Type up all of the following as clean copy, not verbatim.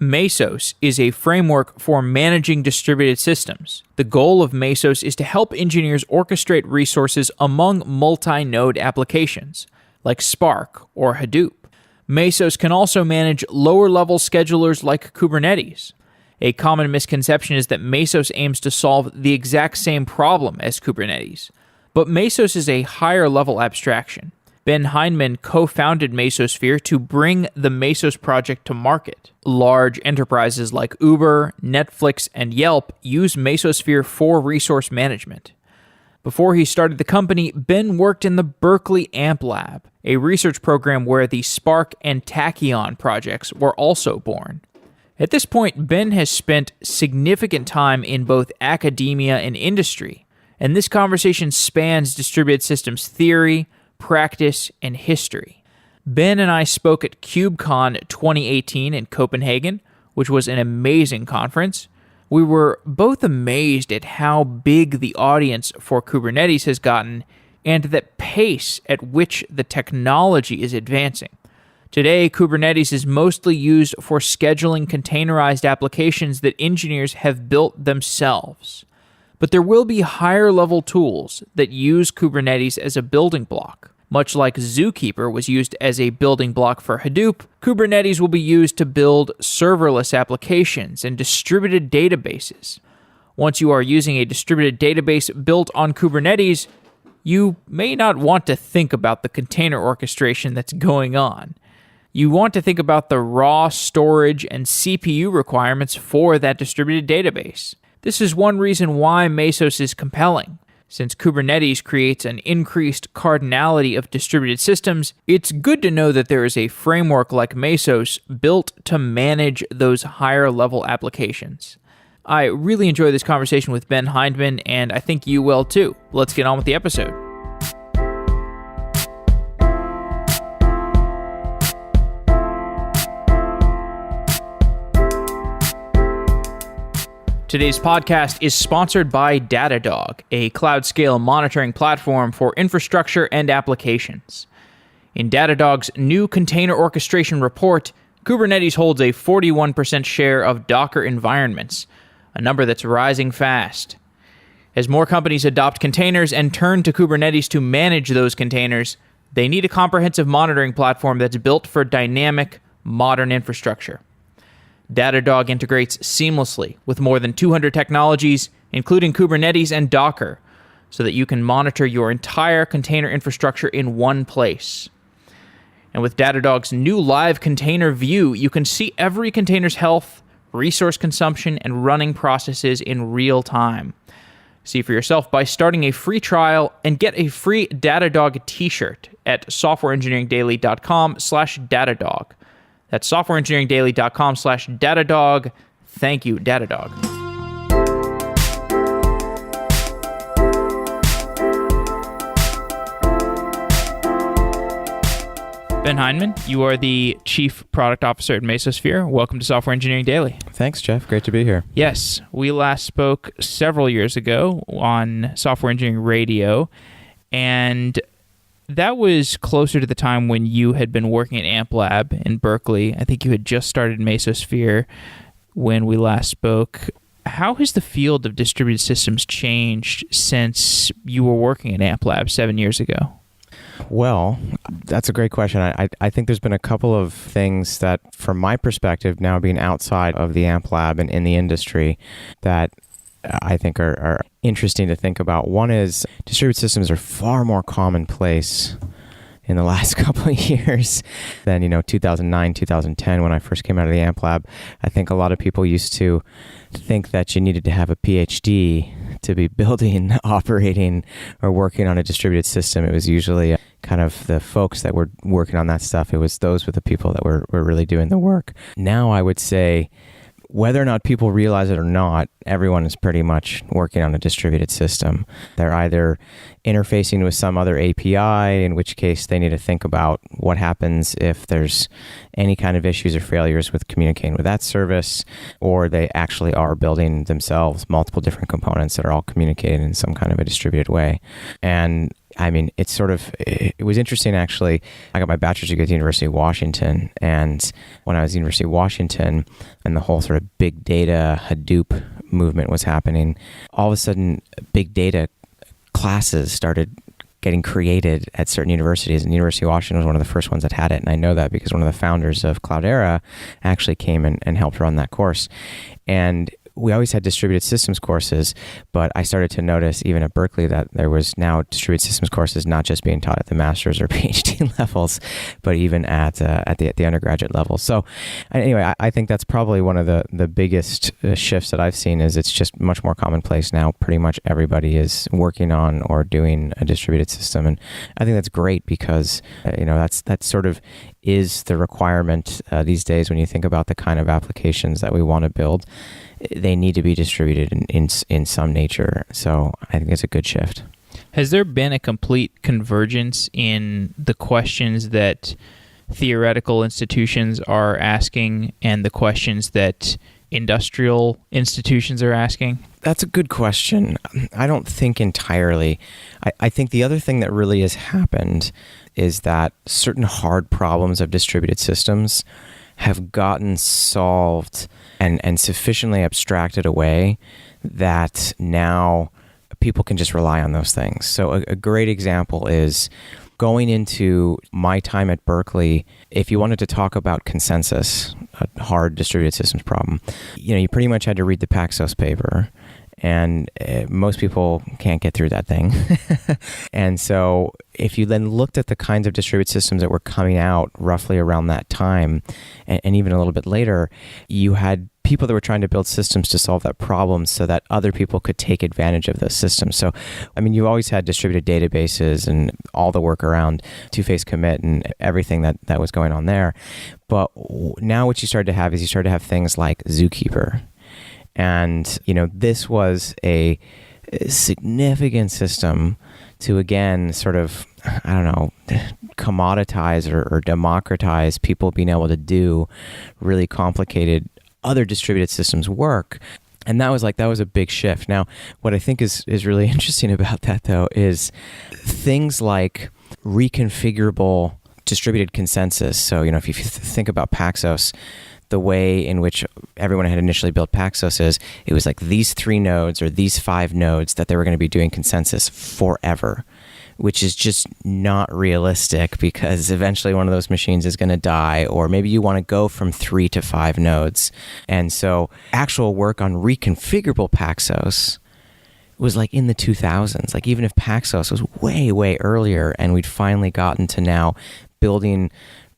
Mesos is a framework for managing distributed systems. The goal of Mesos is to help engineers orchestrate resources among multi-node applications, like Spark or Hadoop. Mesos can also manage lower-level schedulers like Kubernetes. A common misconception is that Mesos aims to solve the exact same problem as Kubernetes, but Mesos is a higher-level abstraction. Ben Hindman co-founded Mesosphere to bring the Mesos project to market. Large enterprises like Uber, Netflix, and Yelp use Mesosphere for resource management. Before he started the company, Ben worked in the Berkeley AMP Lab, a research program where the Spark and Tachyon projects were also born. At this point, Ben has spent significant time in both academia and industry, and this conversation spans distributed systems theory, practice, and history. Ben and I spoke at KubeCon 2018 in Copenhagen, which was an amazing conference. We were both amazed at how big the audience for Kubernetes has gotten and the pace at which the technology is advancing. Today, Kubernetes is mostly used for scheduling containerized applications that engineers have built themselves. But there will be higher-level tools that use Kubernetes as a building block. Much like Zookeeper was used as a building block for Hadoop, Kubernetes will be used to build serverless applications and distributed databases. Once you are using a distributed database built on Kubernetes, you may not want to think about the container orchestration that's going on. You want to think about the raw storage and CPU requirements for that distributed database. This is one reason why Mesos is compelling. Since Kubernetes creates an increased cardinality of distributed systems, it's good to know that there is a framework like Mesos built to manage those higher-level applications. I really enjoyed this conversation with Ben Hindman, and I think you will too. Let's get on with the episode. Today's podcast is sponsored by Datadog, a cloud-scale monitoring platform for infrastructure and applications. In Datadog's new container orchestration report, Kubernetes holds a 41% share of Docker environments, a number that's rising fast. As more companies adopt containers and turn to Kubernetes to manage those containers, they need a comprehensive monitoring platform that's built for dynamic, modern infrastructure. Datadog integrates seamlessly with more than 200 technologies, including Kubernetes and Docker, so that you can monitor your entire container infrastructure in one place. And with Datadog's new live container view, you can see every container's health, resource consumption, and running processes in real time. See for yourself by starting a free trial and get a free Datadog t-shirt at softwareengineeringdaily.com/Datadog. That's softwareengineeringdaily.com/Datadog. Thank you, Datadog. Ben Hindman, you are the Chief Product Officer at Mesosphere. Welcome to Software Engineering Daily. Thanks, Jeff. Great to be here. Yes, we last spoke several years ago on Software Engineering Radio, and that was closer to the time when you had been working at AMP Lab in Berkeley. I think you had just started Mesosphere when we last spoke. How has the field of distributed systems changed since you were working at AMP Lab 7 years ago? Well, that's a great question. I think there's been a couple of things that, from my perspective, now being outside of the AMP Lab and in the industry, that I think are interesting to think about. One is distributed systems are far more commonplace in the last couple of years than, 2009, 2010 when I first came out of the AMP Lab. I think a lot of people used to think that you needed to have a PhD to be building, operating, or working on a distributed system. It was usually kind of the folks that were working on that stuff. It was those were the people that were really doing the work. Now I would say, whether or not people realize it or not, everyone is pretty much working on a distributed system. They're either interfacing with some other API, in which case they need to think about what happens if there's any kind of issues or failures with communicating with that service, or they actually are building themselves multiple different components that are all communicating in some kind of a distributed way. And I mean, it was interesting actually. I got my bachelor's degree at the University of Washington, and when I was at the University of Washington and the whole sort of big data Hadoop movement was happening, all of a sudden big data classes started getting created at certain universities, and the University of Washington was one of the first ones that had it. And I know that because one of the founders of Cloudera actually came and helped run that course. And we always had distributed systems courses, but I started to notice even at Berkeley that there was now distributed systems courses not just being taught at the master's or PhD levels, but even at the undergraduate level. So anyway, I think that's probably one of the biggest shifts that I've seen. Is it's just much more commonplace now. Pretty much everybody is working on or doing a distributed system, and I think that's great because that sort of is the requirement these days when you think about the kind of applications that we want to build. They need to be distributed in some nature. So I think it's a good shift. Has there been a complete convergence in the questions that theoretical institutions are asking and the questions that industrial institutions are asking? That's a good question. I don't think entirely. I think the other thing that really has happened is that certain hard problems of distributed systems have gotten solved and sufficiently abstracted away that now people can just rely on those things. So a great example is going into my time at Berkeley. If you wanted to talk about consensus, a hard distributed systems problem, you pretty much had to read the Paxos paper. And most people can't get through that thing. And so if you then looked at the kinds of distributed systems that were coming out roughly around that time, and even a little bit later, you had people that were trying to build systems to solve that problem so that other people could take advantage of those systems. So, I mean, you always had distributed databases and all the work around two-phase commit and everything that was going on there. But now what you started to have things like Zookeeper. And, this was a significant system to, again, sort of, commoditize or democratize people being able to do really complicated other distributed systems work. And that was a big shift. Now, what I think is really interesting about that, though, is things like reconfigurable distributed consensus. So, if you think about Paxos, the way in which everyone had initially built Paxos is it was like these 3 nodes or these 5 nodes that they were going to be doing consensus forever, which is just not realistic because eventually one of those machines is going to die, or maybe you want to go from 3 to 5 nodes. And so actual work on reconfigurable Paxos was like in the 2000s. Like even if Paxos was way, way earlier and we'd finally gotten to now building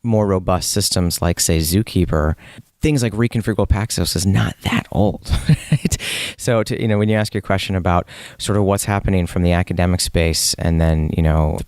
more robust systems like, say, Zookeeper, things like reconfigurable Paxos is not that old, right? So, when you ask your question about sort of what's happening from the academic space and then,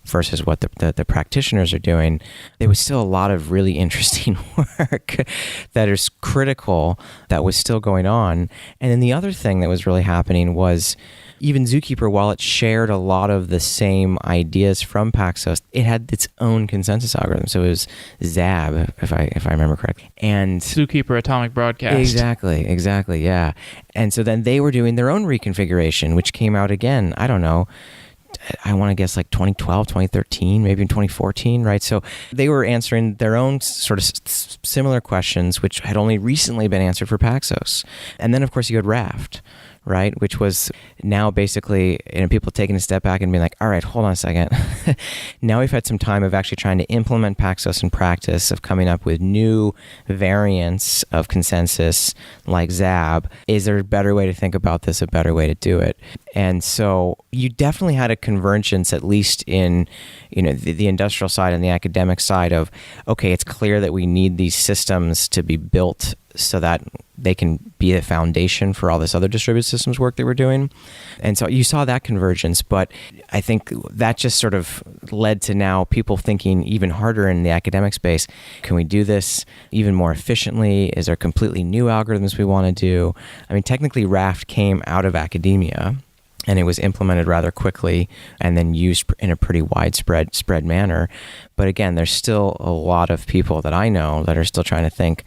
versus what the practitioners are doing, there was still a lot of really interesting work that is critical that was still going on. And then the other thing that was really happening was even Zookeeper, while it shared a lot of the same ideas from Paxos, it had its own consensus algorithm. So it was ZAB, if I remember correctly. And Zookeeper Atomic Broadcast. Exactly, yeah. And so then they were doing their own reconfiguration, which came out again, I don't know, I want to guess like 2012, 2013, maybe in 2014, right? So they were answering their own sort of similar questions, which had only recently been answered for Paxos. And then, of course, you had Raft, right? Which was now basically, people taking a step back and being like, all right, hold on a second. Now we've had some time of actually trying to implement Paxos in practice, of coming up with new variants of consensus like ZAB. Is there a better way to think about this, a better way to do it? And so you definitely had a convergence, at least in the industrial side and the academic side of, okay, it's clear that we need these systems to be built so that they can be the foundation for all this other distributed systems work that we're doing. And so you saw that convergence, but I think that just sort of led to now people thinking even harder in the academic space. Can we do this even more efficiently? Is there completely new algorithms we want to do? I mean, technically Raft came out of academia, and it was implemented rather quickly and then used in a pretty widespread manner. But again, there's still a lot of people that I know that are still trying to think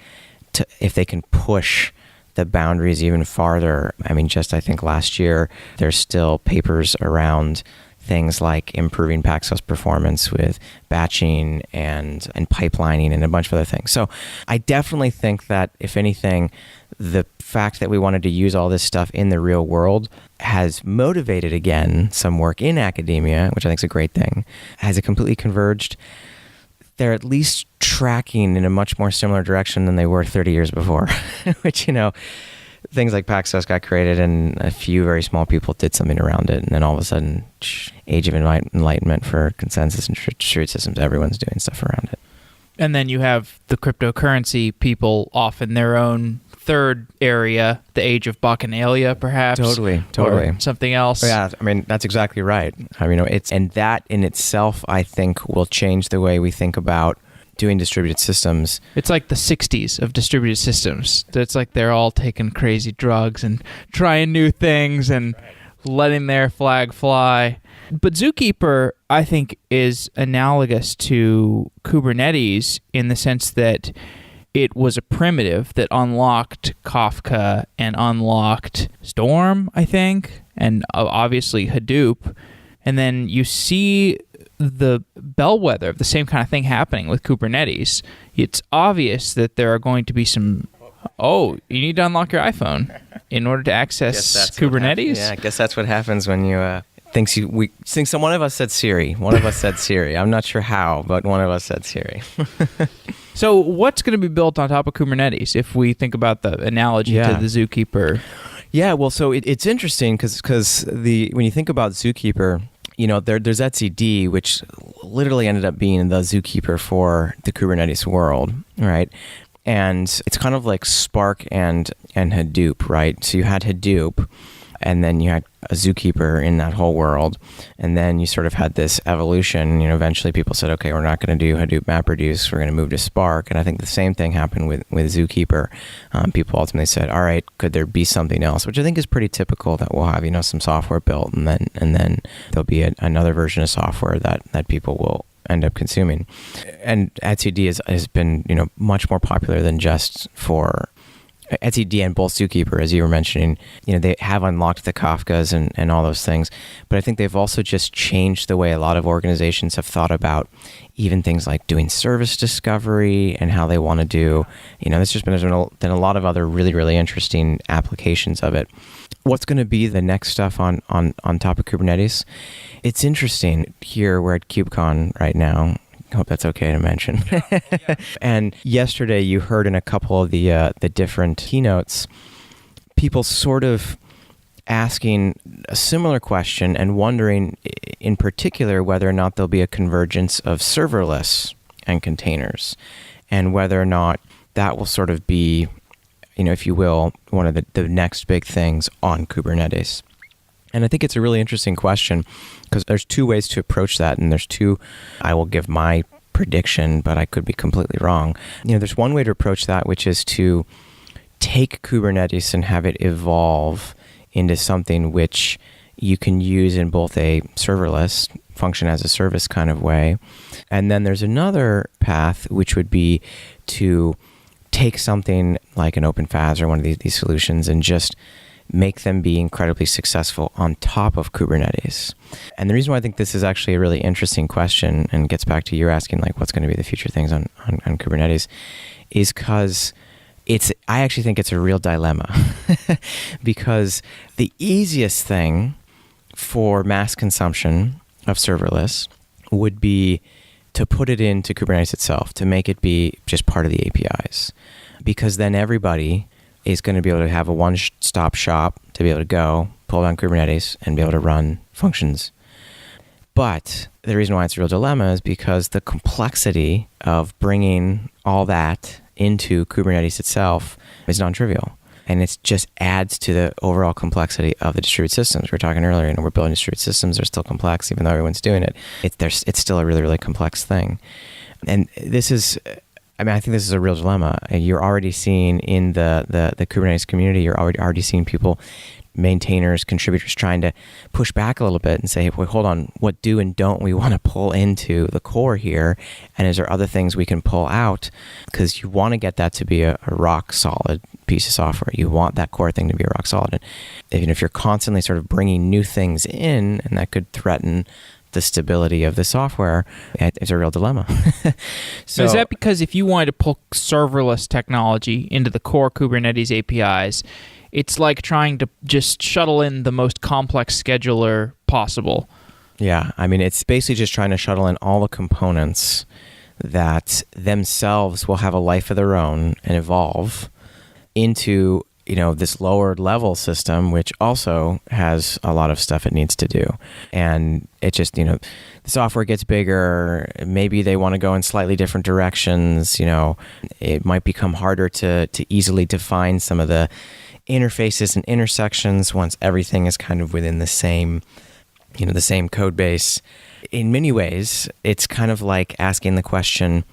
if they can push the boundaries even farther. I mean, I think last year, there's still papers around things like improving Paxos performance with batching and pipelining and a bunch of other things. So I definitely think that, if anything, the fact that we wanted to use all this stuff in the real world has motivated, again, some work in academia, which I think is a great thing. Has it completely converged? They're at least tracking in a much more similar direction than they were 30 years before, which, things like Paxos got created and a few very small people did something around it. And then all of a sudden, age of enlightenment for consensus and distributed systems, everyone's doing stuff around it. And then you have the cryptocurrency people off in their own third area, the age of Bacchanalia, perhaps. Totally. Or something else. Yeah, I mean, that's exactly right. I mean, and that in itself, I think, will change the way we think about doing distributed systems. It's like the 60s of distributed systems. It's like they're all taking crazy drugs and trying new things and letting their flag fly. But Zookeeper, I think, is analogous to Kubernetes in the sense that it was a primitive that unlocked Kafka and unlocked Storm, I think, and obviously Hadoop. And then you see the bellwether of the same kind of thing happening with Kubernetes. It's obvious that there are going to be some, you need to unlock your iPhone in order to access Kubernetes. Yeah, I guess that's what happens when you one of us said Siri. One of us said Siri. I'm not sure how, but one of us said Siri. So what's going to be built on top of Kubernetes if we think about the analogy to the Zookeeper? Yeah, well, so it's interesting because when you think about Zookeeper, there's etcd, which literally ended up being the Zookeeper for the Kubernetes world, right? And it's kind of like Spark and Hadoop, right? So you had Hadoop, and then you had a Zookeeper in that whole world. And then you sort of had this evolution. Eventually people said, okay, we're not going to do Hadoop MapReduce. We're going to move to Spark. And I think the same thing happened with Zookeeper. People ultimately said, all right, could there be something else? Which I think is pretty typical, that we'll have, some software built and then there'll be another version of software that people will end up consuming. And etcd has been, much more popular than just for etcd and both Zookeeper, as you were mentioning. They have unlocked the Kafkas and all those things, but I think they've also just changed the way a lot of organizations have thought about even things like doing service discovery and how they want to do, there's been a lot of other really, really interesting applications of it. What's going to be the next stuff on top of Kubernetes? It's interesting. Here we're at KubeCon right now. I hope that's okay to mention. And yesterday you heard in a couple of the different keynotes, people sort of asking a similar question and wondering in particular whether or not there'll be a convergence of serverless and containers, and whether or not that will sort of be, if you will, one of the next big things on Kubernetes. And I think it's a really interesting question because there's two ways to approach that, and I will give my prediction, but I could be completely wrong. There's one way to approach that, which is to take Kubernetes and have it evolve into something which you can use in both a serverless, function as a service kind of way. And then there's another path, which would be to take something like an OpenFaaS or one of these solutions and just make them be incredibly successful on top of Kubernetes. And the reason why I think this is actually a really interesting question, and gets back to you asking like what's going to be the future things on Kubernetes, is because I actually think it's a real dilemma. Because the easiest thing for mass consumption of serverless would be to put it into Kubernetes itself, to make it be just part of the APIs. Because then everybody is going to be able to have a one-stop shop to be able to go, pull down Kubernetes, and be able to run functions. But the reason why it's a real dilemma is because the complexity of bringing all that into Kubernetes itself is non-trivial. And it just adds to the overall complexity of the distributed systems. We were talking earlier, we're building distributed systems. They're still complex, even though everyone's doing it. It's still a really, really complex thing. And this is... I think this is a real dilemma. You're already seeing in the Kubernetes community, you're already seeing people maintainers, contributors trying to push back a little bit and say, wait, hold on, what do and don't we want to pull into the core here? And is there other things we can pull out? Because you want to get that to be a rock solid piece of software. You want that core thing to be rock solid. And even if you're constantly sort of bringing new things in, and that could threaten the stability of the software, it's a real dilemma. So is that because if you wanted to pull serverless technology into the core Kubernetes APIs, it's like trying to just shuttle in the most complex scheduler possible? Yeah, I mean, it's basically just trying to shuttle in all the components that themselves will have a life of their own and evolve into, this lower level system, which also has a lot of stuff it needs to do. And it just, the software gets bigger. Maybe they want to go in slightly different directions. It might become harder to easily define some of the interfaces and intersections once everything is kind of within the same, the same code base. In many ways, it's kind of like asking the question,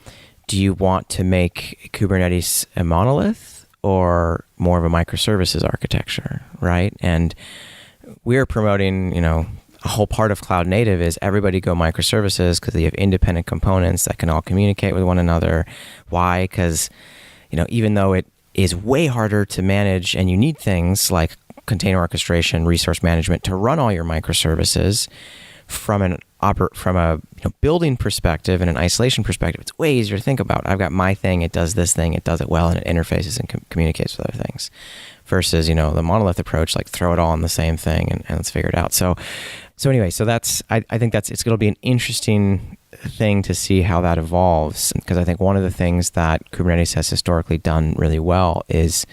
do you want to make Kubernetes a monolith or more of a microservices architecture, right? And we're promoting, a whole part of cloud native is everybody go microservices because they have independent components that can all communicate with one another. Why? Because, even though it is way harder to manage and you need things like container orchestration, resource management to run all your microservices from a building perspective and an isolation perspective, it's way easier to think about. I've got my thing, it does this thing, it does it well, and it interfaces and communicates with other things. Versus, the monolith approach, like throw it all on the same thing and let's figure it out. So anyway, that's I think it's going to be an interesting thing to see how that evolves, because I think one of the things that Kubernetes has historically done really well is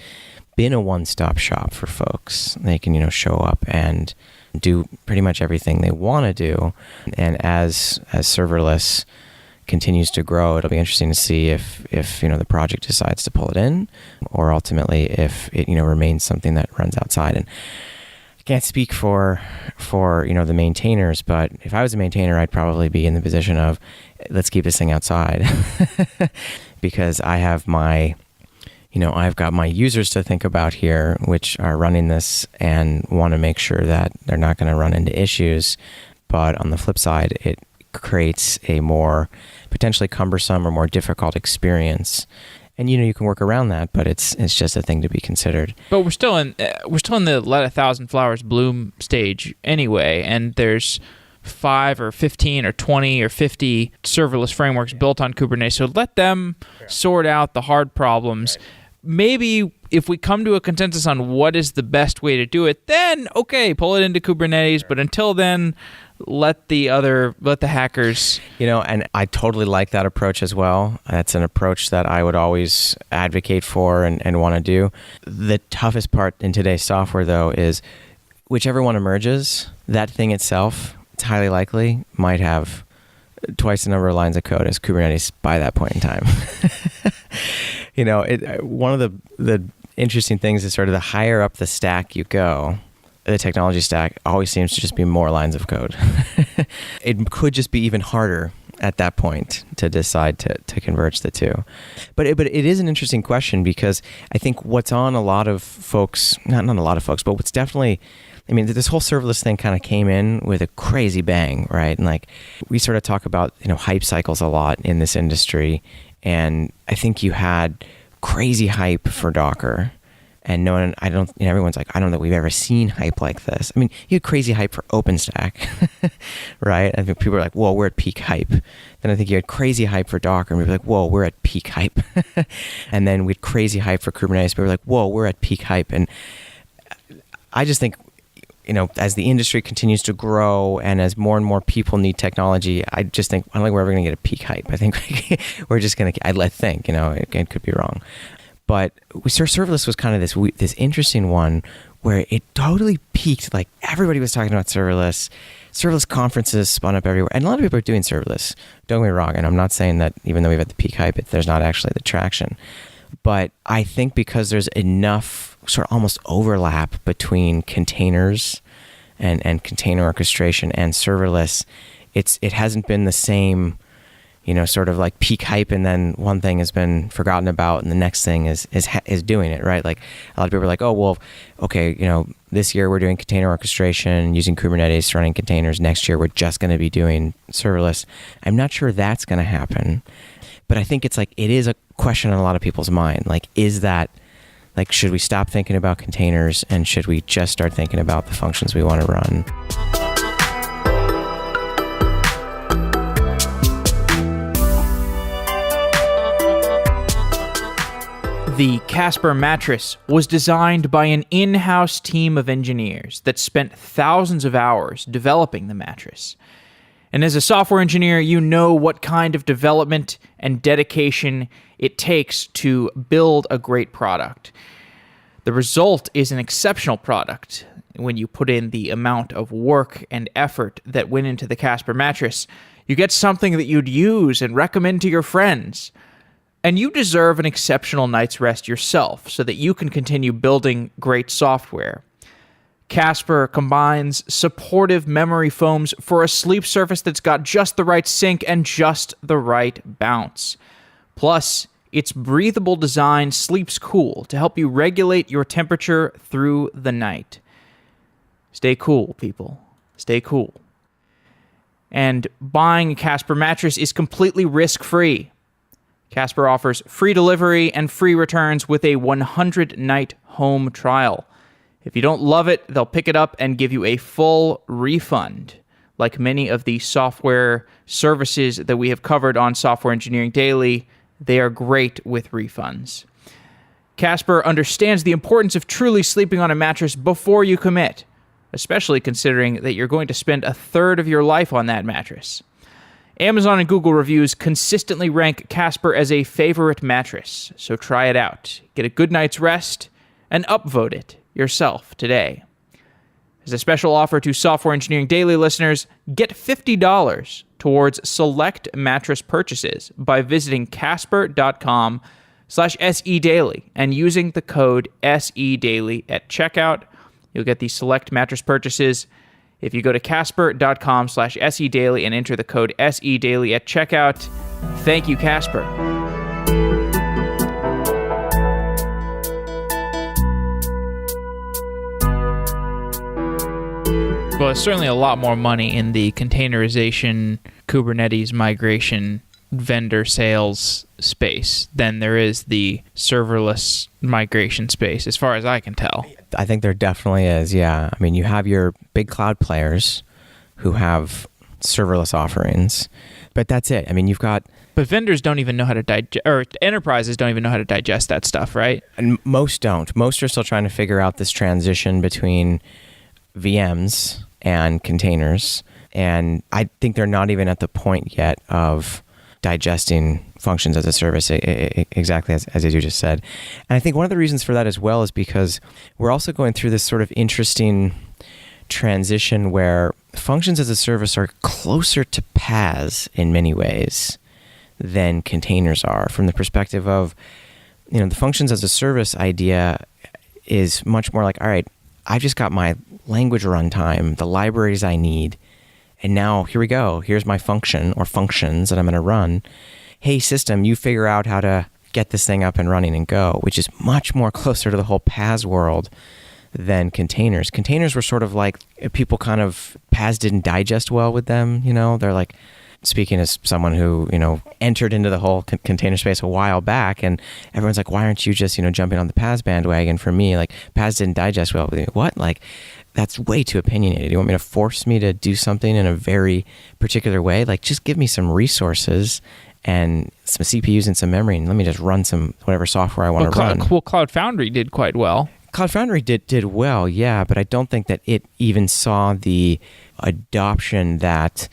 been a one-stop shop for folks. They can, show up and do pretty much everything they want to do. And as serverless continues to grow, it'll be interesting to see if the project decides to pull it in, or ultimately if it remains something that runs outside. And I can't speak for the maintainers, but if I was a maintainer, I'd probably be in the position of, let's keep this thing outside, because I have I've got my users to think about here, which are running this and want to make sure that they're not going to run into issues. But on the flip side, it creates a more potentially cumbersome or more difficult experience. And you can work around that, but it's just a thing to be considered. But we're still in the let 1,000 flowers bloom stage anyway, and there's 5 or 15 or 20 or 50 serverless frameworks built on Kubernetes. So let them sort out the hard problems. Right. Maybe if we come to a consensus on what is the best way to do it, then okay, pull it into Kubernetes. But until then, let the hackers. And I totally like that approach as well. That's an approach that I would always advocate for and want to do. The toughest part in today's software, though, is whichever one emerges, that thing itself, it's highly likely, might have twice the number of lines of code as Kubernetes by that point in time. One of the interesting things is sort of the higher up the stack you go, the technology stack always seems to just be more lines of code. It could just be even harder at that point to decide to converge the two. But it is an interesting question, because I think what's on a lot of folks, not a lot of folks, but what's definitely, this whole serverless thing kind of came in with a crazy bang, right? And we sort of talk about, hype cycles a lot in this industry. And I think you had crazy hype for Docker. And everyone's like, I don't know that we've ever seen hype like this. You had crazy hype for OpenStack, right? I think people are like, whoa, we're at peak hype. Then I think you had crazy hype for Docker, and we were like, whoa, we're at peak hype. And then we had crazy hype for Kubernetes, but we were like, whoa, we're at peak hype. And I just think, as the industry continues to grow and as more and more people need technology, I don't think we're ever going to get a peak hype. I think we're just going to, I'd think, it could be wrong. But serverless was kind of this interesting one where it totally peaked. Like everybody was talking about serverless. Serverless conferences spun up everywhere. And a lot of people are doing serverless. Don't get me wrong. And I'm not saying that even though we've had the peak hype, there's not actually the traction. But I think because there's enough sort of almost overlap between containers and container orchestration and serverless, it hasn't been the same, sort of like peak hype, and then one thing has been forgotten about and the next thing is doing it, right? Like a lot of people are like, oh, well, okay, this year we're doing container orchestration using Kubernetes, running containers. Next year we're just going to be doing serverless. I'm not sure that's going to happen, but I think it's like, it is a question on a lot of people's mind. Like, is that, like, should we stop thinking about containers and should we just start thinking about the functions we want to run? The Casper mattress was designed by an in-house team of engineers that spent thousands of hours developing the mattress. And as a software engineer, you know what kind of development and dedication it takes to build a great product. The result is an exceptional product when you put in the amount of work and effort that went into the Casper mattress. You get something that you'd use and recommend to your friends. And you deserve an exceptional night's rest yourself so that you can continue building great software. Casper combines supportive memory foams for a sleep surface that's got just the right sink and just the right bounce. Plus, its breathable design sleeps cool to help you regulate your temperature through the night. Stay cool, people. Stay cool. And buying a Casper mattress is completely risk-free. Casper offers free delivery and free returns with a 100-night home trial. If you don't love it, they'll pick it up and give you a full refund. Like many of the software services that we have covered on Software Engineering Daily, they are great with refunds. Casper understands the importance of truly sleeping on a mattress before you commit, especially considering that you're going to spend a third of your life on that mattress. Amazon and Google reviews consistently rank Casper as a favorite mattress, so try it out. Get a good night's rest and upvote it yourself today. As a special offer to Software Engineering Daily listeners, get $50 towards select mattress purchases by visiting casper.com/SEDaily and using the code SEDaily at checkout. You'll get the select mattress purchases if you go to casper.com/SEDaily and enter the code SEDaily at checkout. Thank you, Casper. Well, there's certainly a lot more money in the containerization, Kubernetes migration, vendor sales space than there is the serverless migration space, as far as I can tell. I think there definitely is, yeah. I mean, you have your big cloud players who have serverless offerings, but that's it. I mean, you've got... But vendors don't even know how to digest, or enterprises don't even know how to digest that stuff, right? And most don't. Most are still trying to figure out this transition between VMs and containers, and I think they're not even at the point yet of digesting functions as a service, exactly as you just said. And I think one of the reasons for that as well is because we're also going through this sort of interesting transition where functions as a service are closer to PaaS in many ways than containers are, from the perspective of, the functions as a service idea is much more like, all right, I've just got my language runtime, the libraries I need, and now here we go. Here's my function or functions that I'm going to run. Hey, system, you figure out how to get this thing up and running and go, which is much more closer to the whole PaaS world than containers. Containers were sort of like PaaS didn't digest well with them. They're like, speaking as someone who, entered into the whole container space a while back, and everyone's like, why aren't you just, jumping on the PaaS bandwagon? For me, like, PaaS didn't digest well with me. What? Like, that's way too opinionated. You want me to force me to do something in a very particular way? Like, just give me some resources and some CPUs and some memory, and let me just run some whatever software I want to run. Well, Cloud Foundry did quite well. Cloud Foundry did well, yeah, but I don't think that it even saw the adoption that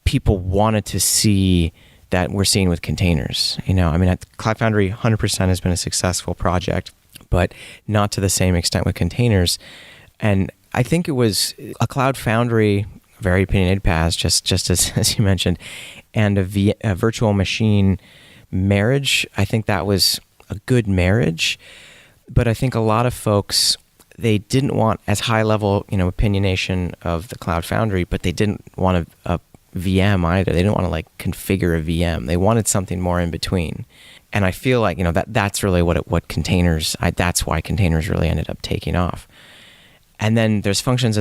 people wanted to see that we're seeing with containers. Cloud Foundry 100% has been a successful project, but not to the same extent with containers. And I think it was a Cloud Foundry, very opinionated PaaS, just as you mentioned, and a virtual machine marriage. I think that was a good marriage, but I think a lot of folks, they didn't want as high level, opinionation of the Cloud Foundry, but they didn't want a VM either. They didn't want to like configure a VM. They wanted something more in between. And I feel like, that's really what containers, that's why containers really ended up taking off. And then there's functions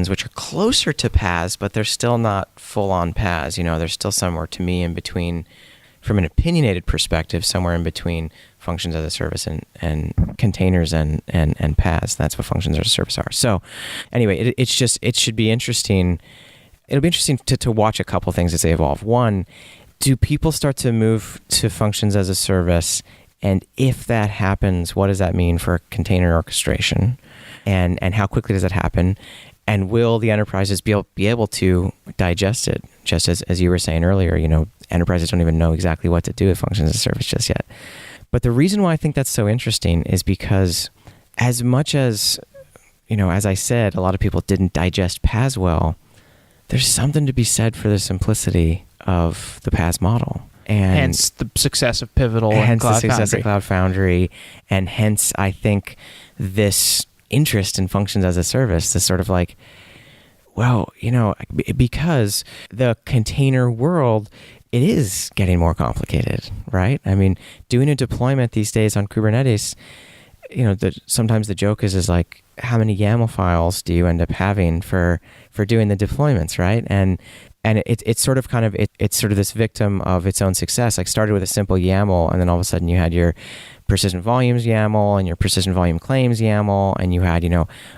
which are closer to PaaS, but they're still not full on PaaS. They're still somewhere to me in between, from an opinionated perspective, somewhere in between functions as a service and containers and PaaS. That's what functions as a service are. So anyway, it should be interesting. It'll be interesting to watch a couple things as they evolve. One, do people start to move to functions as a service? And if that happens, what does that mean for container orchestration? And how quickly does that happen? And will the enterprises be able to digest it? Just as you were saying earlier, enterprises don't even know exactly what to do with functions as a service just yet. But the reason why I think that's so interesting is because as much as, as I said, a lot of people didn't digest PaaS well, there's something to be said for the simplicity of the PaaS model. And hence the success of Pivotal and Cloud Foundry. Hence the success of Cloud Foundry. And hence, I think, this interest in functions as a service, this sort of like, well, because the container world, it is getting more complicated, right? I mean, doing a deployment these days on Kubernetes, sometimes the joke is like, how many YAML files do you end up having for doing the deployments, right? And it's sort of it's sort of this victim of its own success. Like started with a simple YAML, and then all of a sudden you had your persistent volumes YAML and your persistent volume claims YAML, and you had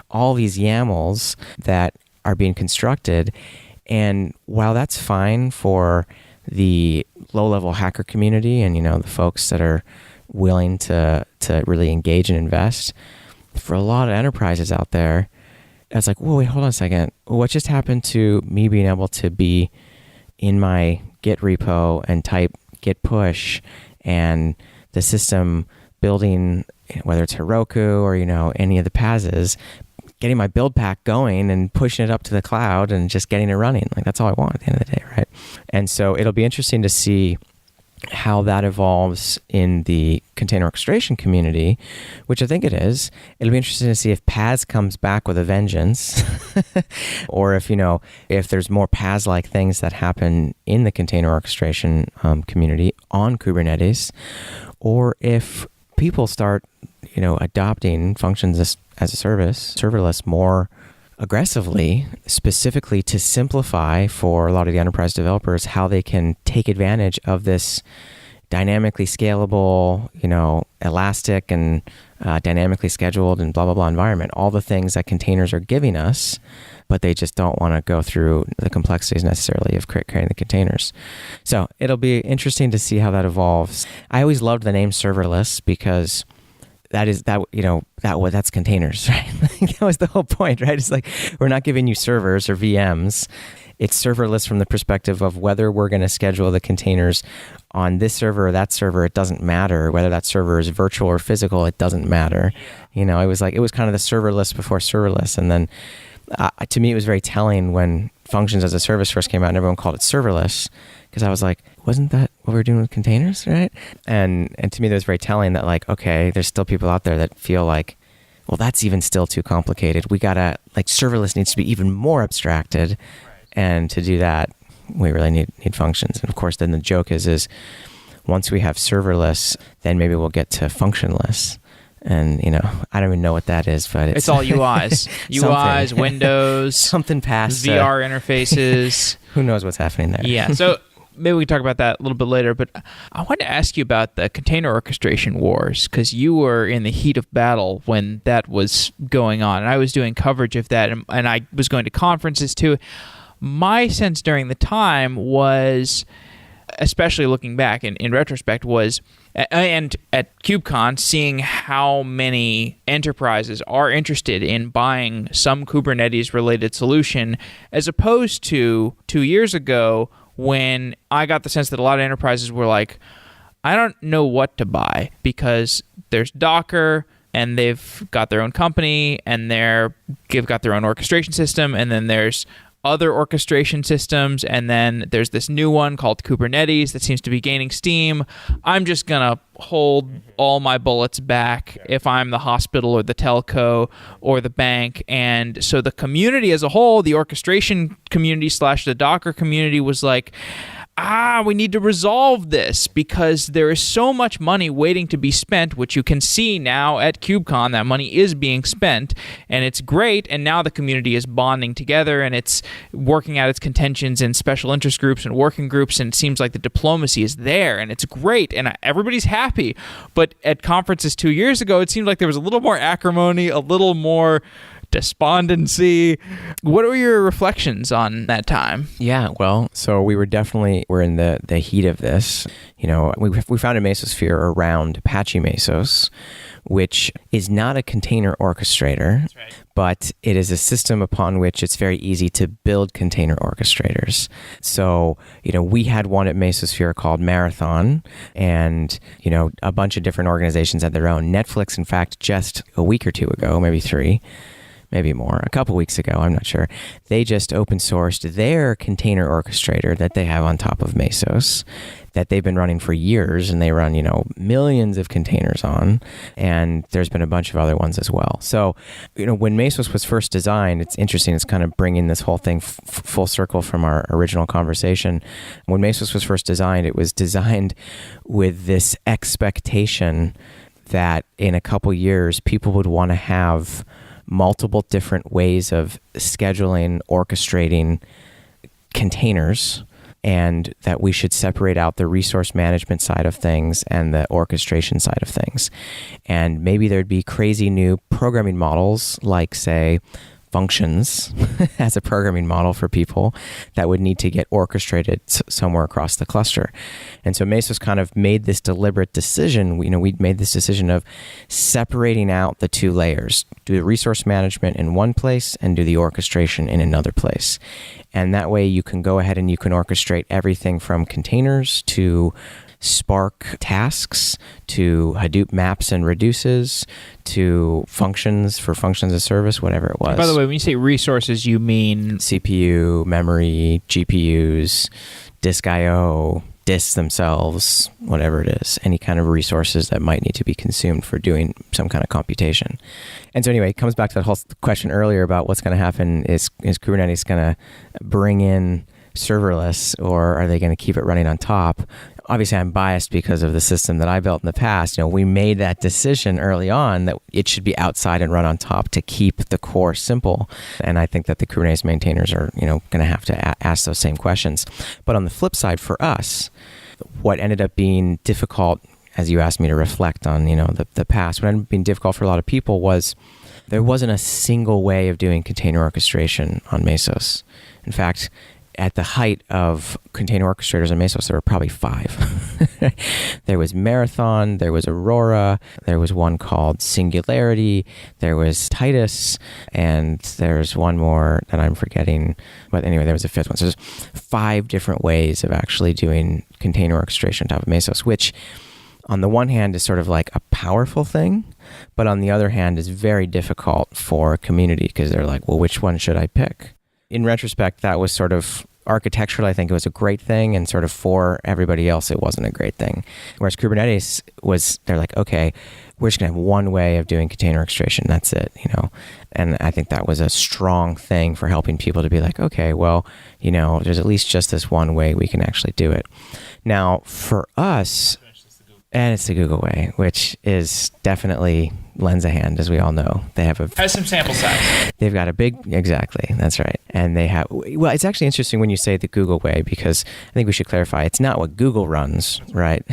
all these YAMLs that are being constructed. And while that's fine for the low-level hacker community and the folks that are willing to really engage and invest, for a lot of enterprises out there, it's like, whoa, wait, hold on a second. What just happened to me being able to be in my Git repo and type git push and the system building, whether it's Heroku or, any of the PaaSes, getting my build pack going and pushing it up to the cloud and just getting it running. Like, that's all I want at the end of the day, right? And so it'll be interesting to see how that evolves in the container orchestration community, which I think it is. It'll be interesting to see if PaaS comes back with a vengeance or if there's more PaaS-like things that happen in the container orchestration community on Kubernetes, or if people start, adopting functions as a service, serverless, more aggressively, specifically to simplify for a lot of the enterprise developers how they can take advantage of this dynamically scalable, elastic and dynamically scheduled and blah, blah, blah environment. All the things that containers are giving us, but they just don't want to go through the complexities necessarily of creating the containers. So it'll be interesting to see how that evolves. I always loved the name serverless because that's containers, right? That was the whole point, right? It's like, we're not giving you servers or VMs. It's serverless from the perspective of whether we're going to schedule the containers on this server or that server. It doesn't matter whether that server is virtual or physical. It doesn't matter. It was kind of the serverless before serverless. And then to me, it was very telling when functions as a service first came out and everyone called it serverless, because I was like, wasn't that what we were doing with containers, right? And to me, that was very telling that, like, okay, there's still people out there that feel like, well, that's even still too complicated. We gotta, serverless needs to be even more abstracted. And to do that, we really need functions. And of course, then the joke is once we have serverless, then maybe we'll get to functionless. And, I don't even know what that is, but it's all UIs. UIs, Windows. Something past VR interfaces. Who knows what's happening there? Yeah. So maybe we can talk about that a little bit later. But I wanted to ask you about the container orchestration wars, because you were in the heat of battle when that was going on. And I was doing coverage of that, and I was going to conferences too. My sense during the time was, especially looking back in retrospect, was, and at KubeCon, seeing how many enterprises are interested in buying some Kubernetes-related solution, as opposed to 2 years ago when I got the sense that a lot of enterprises were like, I don't know what to buy, because there's Docker, and they've got their own company, and they've got their own orchestration system, and then there's other orchestration systems, and then there's this new one called Kubernetes that seems to be gaining steam. I'm just going to hold all my bullets back if I'm the hospital or the telco or the bank. And so the community as a whole, the orchestration community / the Docker community was like, we need to resolve this because there is so much money waiting to be spent, which you can see now at KubeCon. That money is being spent, and it's great. And now the community is bonding together, and it's working out its contentions in special interest groups and working groups, and it seems like the diplomacy is there, and it's great, and everybody's happy. But at conferences 2 years ago, it seemed like there was a little more acrimony, a little more despondency. What were your reflections on that time? Yeah, well, so we're in the heat of this. We founded Mesosphere around Apache Mesos, which is not a container orchestrator, That's right. but it is a system upon which it's very easy to build container orchestrators. So, we had one at Mesosphere called Marathon, and, a bunch of different organizations had their own. Netflix, in fact, just a week or two ago, maybe 3, maybe more, a couple weeks ago, I'm not sure, they just open sourced their container orchestrator that they have on top of Mesos that they've been running for years, and they run, millions of containers on, and there's been a bunch of other ones as well. So, when Mesos was first designed, it's interesting, it's kind of bringing this whole thing full circle from our original conversation. When Mesos was first designed, it was designed with this expectation that in a couple years, people would want to have multiple different ways of scheduling, orchestrating containers, and that we should separate out the resource management side of things and the orchestration side of things. And maybe there'd be crazy new programming models like, say, functions as a programming model for people that would need to get orchestrated somewhere across the cluster. And so Mesos kind of made this deliberate decision. We made this decision of separating out the two layers, do the resource management in one place and do the orchestration in another place. And that way you can go ahead and you can orchestrate everything from containers to Spark tasks to Hadoop maps and reduces to functions for functions of service, whatever it was. By the way, when you say resources, you mean CPU, memory, GPUs, disk I/O, disks themselves, whatever it is, any kind of resources that might need to be consumed for doing some kind of computation. And so anyway, it comes back to that whole question earlier about what's going to happen. Is Kubernetes going to bring in serverless, or are they going to keep it running on top? Obviously, I'm biased because of the system that I built in the past. We made that decision early on that it should be outside and run on top to keep the core simple. And I think that the Kubernetes maintainers are, going to have to ask those same questions. But on the flip side, for us, what ended up being difficult, as you asked me to reflect on, the past, what ended up being difficult for a lot of people was there wasn't a single way of doing container orchestration on Mesos. In fact, at the height of container orchestrators on Mesos, there were probably 5. There was Marathon, there was Aurora, there was one called Singularity, there was Titus, and there's one more that I'm forgetting. But anyway, there was a 5th one. So there's 5 different ways of actually doing container orchestration on top of Mesos, which on the one hand is sort of like a powerful thing, but on the other hand is very difficult for a community because they're like, well, which one should I pick? In retrospect, that was sort of architecturally, I think it was a great thing, and sort of for everybody else, it wasn't a great thing. Whereas Kubernetes they're like, okay, we're just going to have one way of doing container orchestration. That's it, And I think that was a strong thing for helping people to be like, okay, well, there's at least just this one way we can actually do it. Now, for us, and it's the Google way, which is definitely lends a hand, as we all know. They have has some sample size. They've got exactly, that's right. And they have, well, it's actually interesting when you say the Google way, because I think we should clarify, it's not what Google runs, right?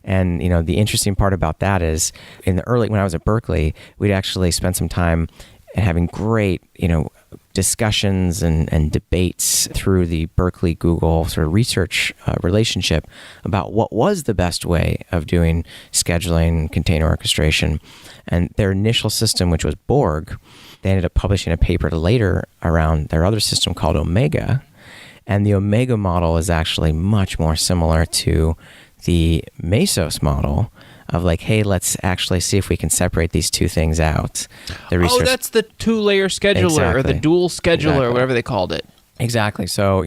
And, the interesting part about that is when I was at Berkeley, we'd actually spent some time having great, discussions and debates through the Berkeley Google sort of research relationship about what was the best way of doing scheduling, container orchestration. And their initial system, which was Borg, they ended up publishing a paper later around their other system called Omega. And the Omega model is actually much more similar to the Mesos model, of like, hey, let's actually see if we can separate these two things out. The resource. That's the two-layer scheduler or the dual scheduler or whatever they called it. Exactly. So,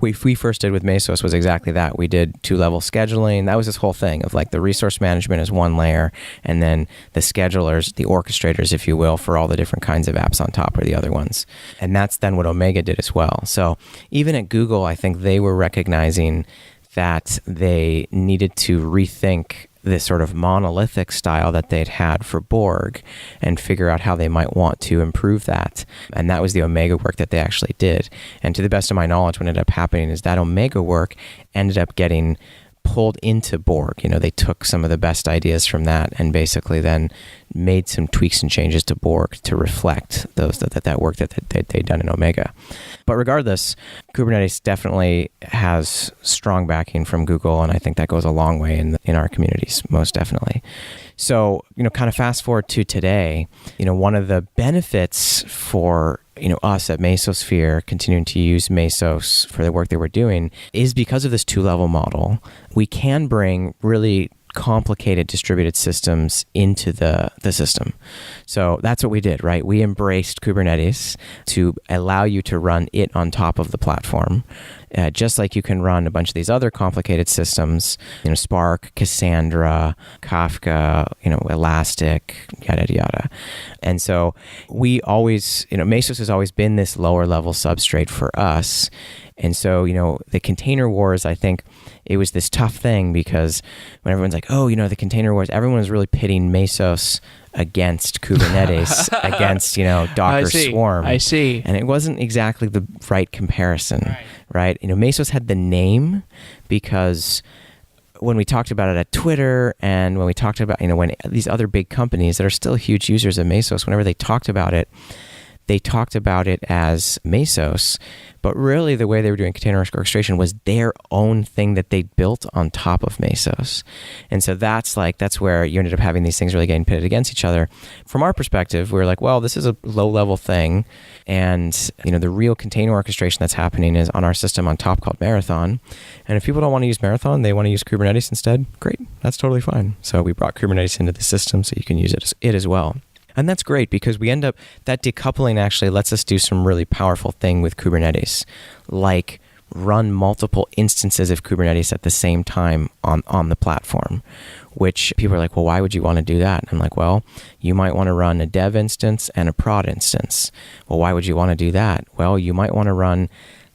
we first did with Mesos was exactly that. We did two-level scheduling. That was this whole thing of like the resource management is one layer, and then the schedulers, the orchestrators, if you will, for all the different kinds of apps on top are the other ones. And that's then what Omega did as well. So even at Google, I think they were recognizing that they needed to rethink this sort of monolithic style that they'd had for Borg and figure out how they might want to improve that. And that was the Omega work that they actually did. And to the best of my knowledge, what ended up happening is that Omega work ended up getting pulled into Borg. They took some of the best ideas from that and basically then made some tweaks and changes to Borg to reflect that work that they'd done in Omega. But regardless, Kubernetes definitely has strong backing from Google, and I think that goes a long way in our communities, most definitely. So, kind of fast forward to today, one of the benefits for us at Mesosphere continuing to use Mesos for the work that we're doing is because of this two-level model, we can bring really complicated distributed systems into the system. So that's what we did, right? We embraced Kubernetes to allow you to run it on top of the platform, just like you can run a bunch of these other complicated systems, Spark, Cassandra, Kafka, Elastic, yada, yada. And so we always, Mesos has always been this lower level substrate for us. And so, the container wars, I think it was this tough thing because when everyone's like, oh, the container wars, everyone was really pitting Mesos against Kubernetes, against, Docker Swarm. I see. And it wasn't exactly the right comparison, right? Mesos had the name because when we talked about it at Twitter and when we talked about, when these other big companies that are still huge users of Mesos, whenever they talked about it as Mesos, but really the way they were doing container orchestration was their own thing that they built on top of Mesos. And so that's where you ended up having these things really getting pitted against each other. From our perspective, we were like, well, this is a low-level thing, and the real container orchestration that's happening is on our system on top called Marathon. And if people don't want to use Marathon, they want to use Kubernetes instead, great, that's totally fine. So we brought Kubernetes into the system so you can use it as well. And that's great because we end up, that decoupling actually lets us do some really powerful thing with Kubernetes, like run multiple instances of Kubernetes at the same time on the platform, which people are like, well, why would you want to do that? And I'm like, well, you might want to run a dev instance and a prod instance. Well, why would you want to do that? Well, you might want to run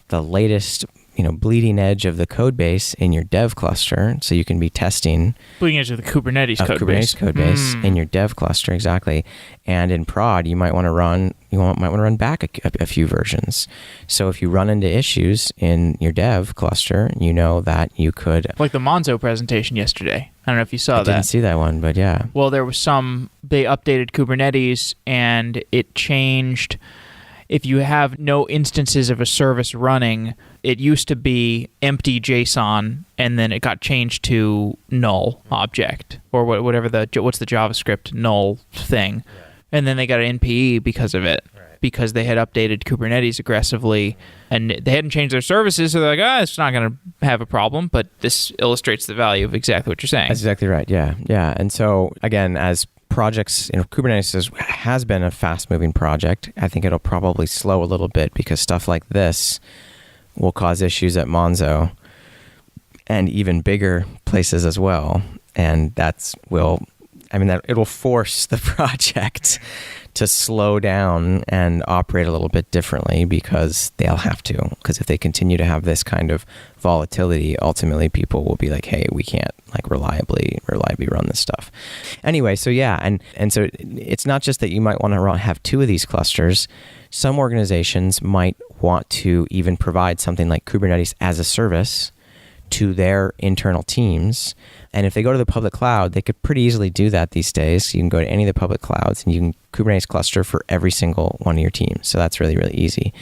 the latest bleeding edge of the code base in your dev cluster, so you can be testing bleeding edge of the Kubernetes code base in your dev cluster, exactly. And in prod, you might want to run back a few versions. So if you run into issues in your dev cluster, that you could, like the Monzo presentation yesterday. I don't know if you saw that. I didn't see that one, but yeah. Well, there was they updated Kubernetes and it changed. If you have no instances of a service running, it used to be empty JSON, and then it got changed to null object, or whatever what's the JavaScript null thing. And then they got an NPE because of it, because they had updated Kubernetes aggressively, and they hadn't changed their services, so they're like, it's not going to have a problem, but this illustrates the value of exactly what you're saying. That's exactly right, yeah. And so, again, as projects, Kubernetes has been a fast-moving project. I think it'll probably slow a little bit because stuff like this will cause issues at Monzo and even bigger places as well. And that it'll force the project to slow down and operate a little bit differently because they'll have to. Because if they continue to have this kind of volatility, ultimately people will be like, hey, we can't reliably run this stuff. Anyway, so yeah, and so it's not just that you might want to have two of these clusters. Some organizations might want to even provide something like Kubernetes as a service to their internal teams. And if they go to the public cloud, they could pretty easily do that these days. You can go to any of the public clouds and you can Kubernetes cluster for every single one of your teams. So that's really, really easy.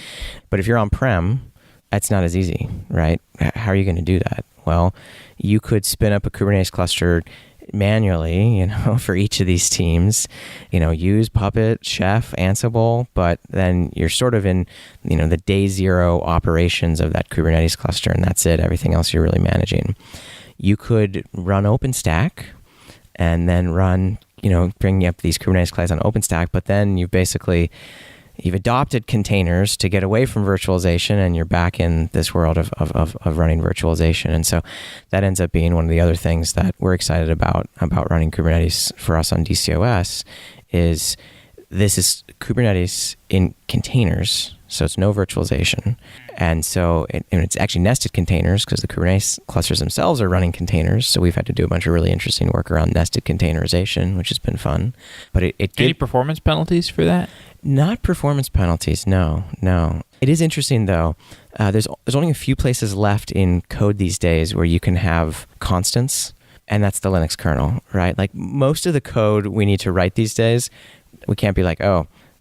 But if you're on-prem, that's not as easy, right? How are you going to do that? Well, you could spin up a Kubernetes cluster manually, for each of these teams, use Puppet, Chef, Ansible, but then you're sort of in, the day zero operations of that Kubernetes cluster, and that's it. Everything else you're really managing. You could run OpenStack and then run, bringing up these Kubernetes clients on OpenStack. But then you've adopted containers to get away from virtualization, and you're back in this world of running virtualization. And so that ends up being one of the other things that we're excited about running Kubernetes for us on DCOS is this is Kubernetes in containers, so it's no virtualization. And so it's actually nested containers because the Kubernetes clusters themselves are running containers. So we've had to do a bunch of really interesting work around nested containerization, which has been fun. But any performance penalties for that? Not performance penalties, no. It is interesting though. There's only a few places left in code these days where you can have constants, and that's the Linux kernel, right? Like most of the code we need to write these days, we can't be like,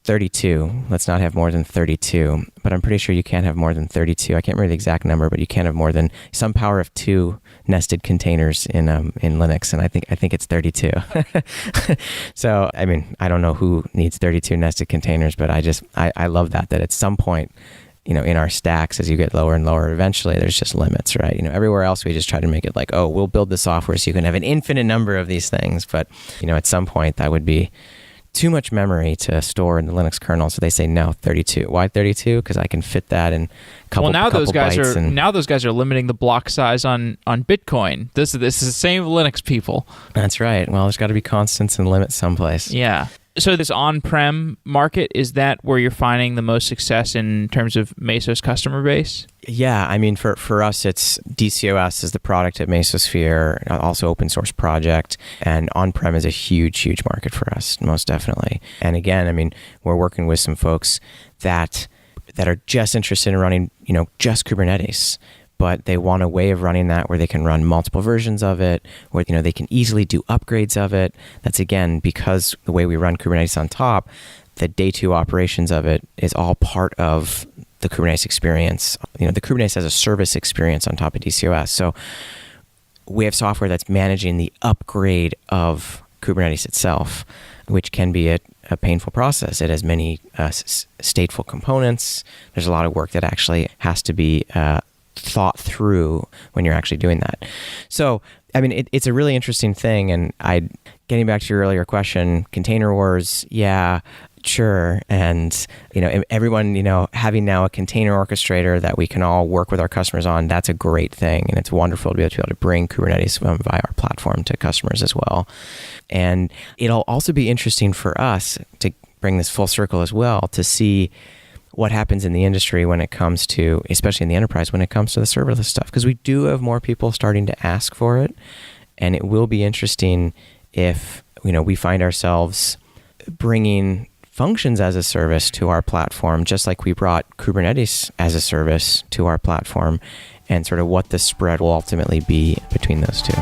32. Let's not have more than 32. But I'm pretty sure you can't have more than 32. I can't remember the exact number, but you can't have more than some power of 2 nested containers in Linux, and I think it's 32. So I don't know who needs 32 nested containers, but I love that at some point, in our stacks, as you get lower and lower, eventually there's just limits, right? Everywhere else we just try to make it like, we'll build the software so you can have an infinite number of these things, but at some point that would be too much memory to store in the Linux kernel, so they say no, 32. Why 32? Because I can fit that in a couple. Well, those guys are limiting the block size on Bitcoin. This is the same Linux people. That's right. Well, there's got to be constants and limits someplace. Yeah. So this on-prem market, is that where you're finding the most success in terms of Mesos customer base? Yeah, for us, it's DCOS is the product at Mesosphere, also open source project, and on-prem is a huge, huge market for us, most definitely. And again, we're working with some folks that are just interested in running, just Kubernetes, but they want a way of running that where they can run multiple versions of it, where they can easily do upgrades of it. That's again because the way we run Kubernetes on top, the day 2 operations of it is all part of the Kubernetes experience. The Kubernetes as a service experience on top of DCOS. So we have software that's managing the upgrade of Kubernetes itself, which can be a painful process. It has many stateful components. There's a lot of work that actually has to be thought through when you're actually doing that. So, it's a really interesting thing. And getting back to your earlier question, container wars, yeah, sure. And, everyone, having now a container orchestrator that we can all work with our customers on, that's a great thing. And it's wonderful to be able to bring Kubernetes via our platform to customers as well. And it'll also be interesting for us to bring this full circle as well, to see what happens in the industry when it comes to, especially in the enterprise, when it comes to the serverless stuff. Because we do have more people starting to ask for it. And it will be interesting if, we find ourselves bringing functions as a service to our platform, just like we brought Kubernetes as a service to our platform, and sort of what the spread will ultimately be between those two.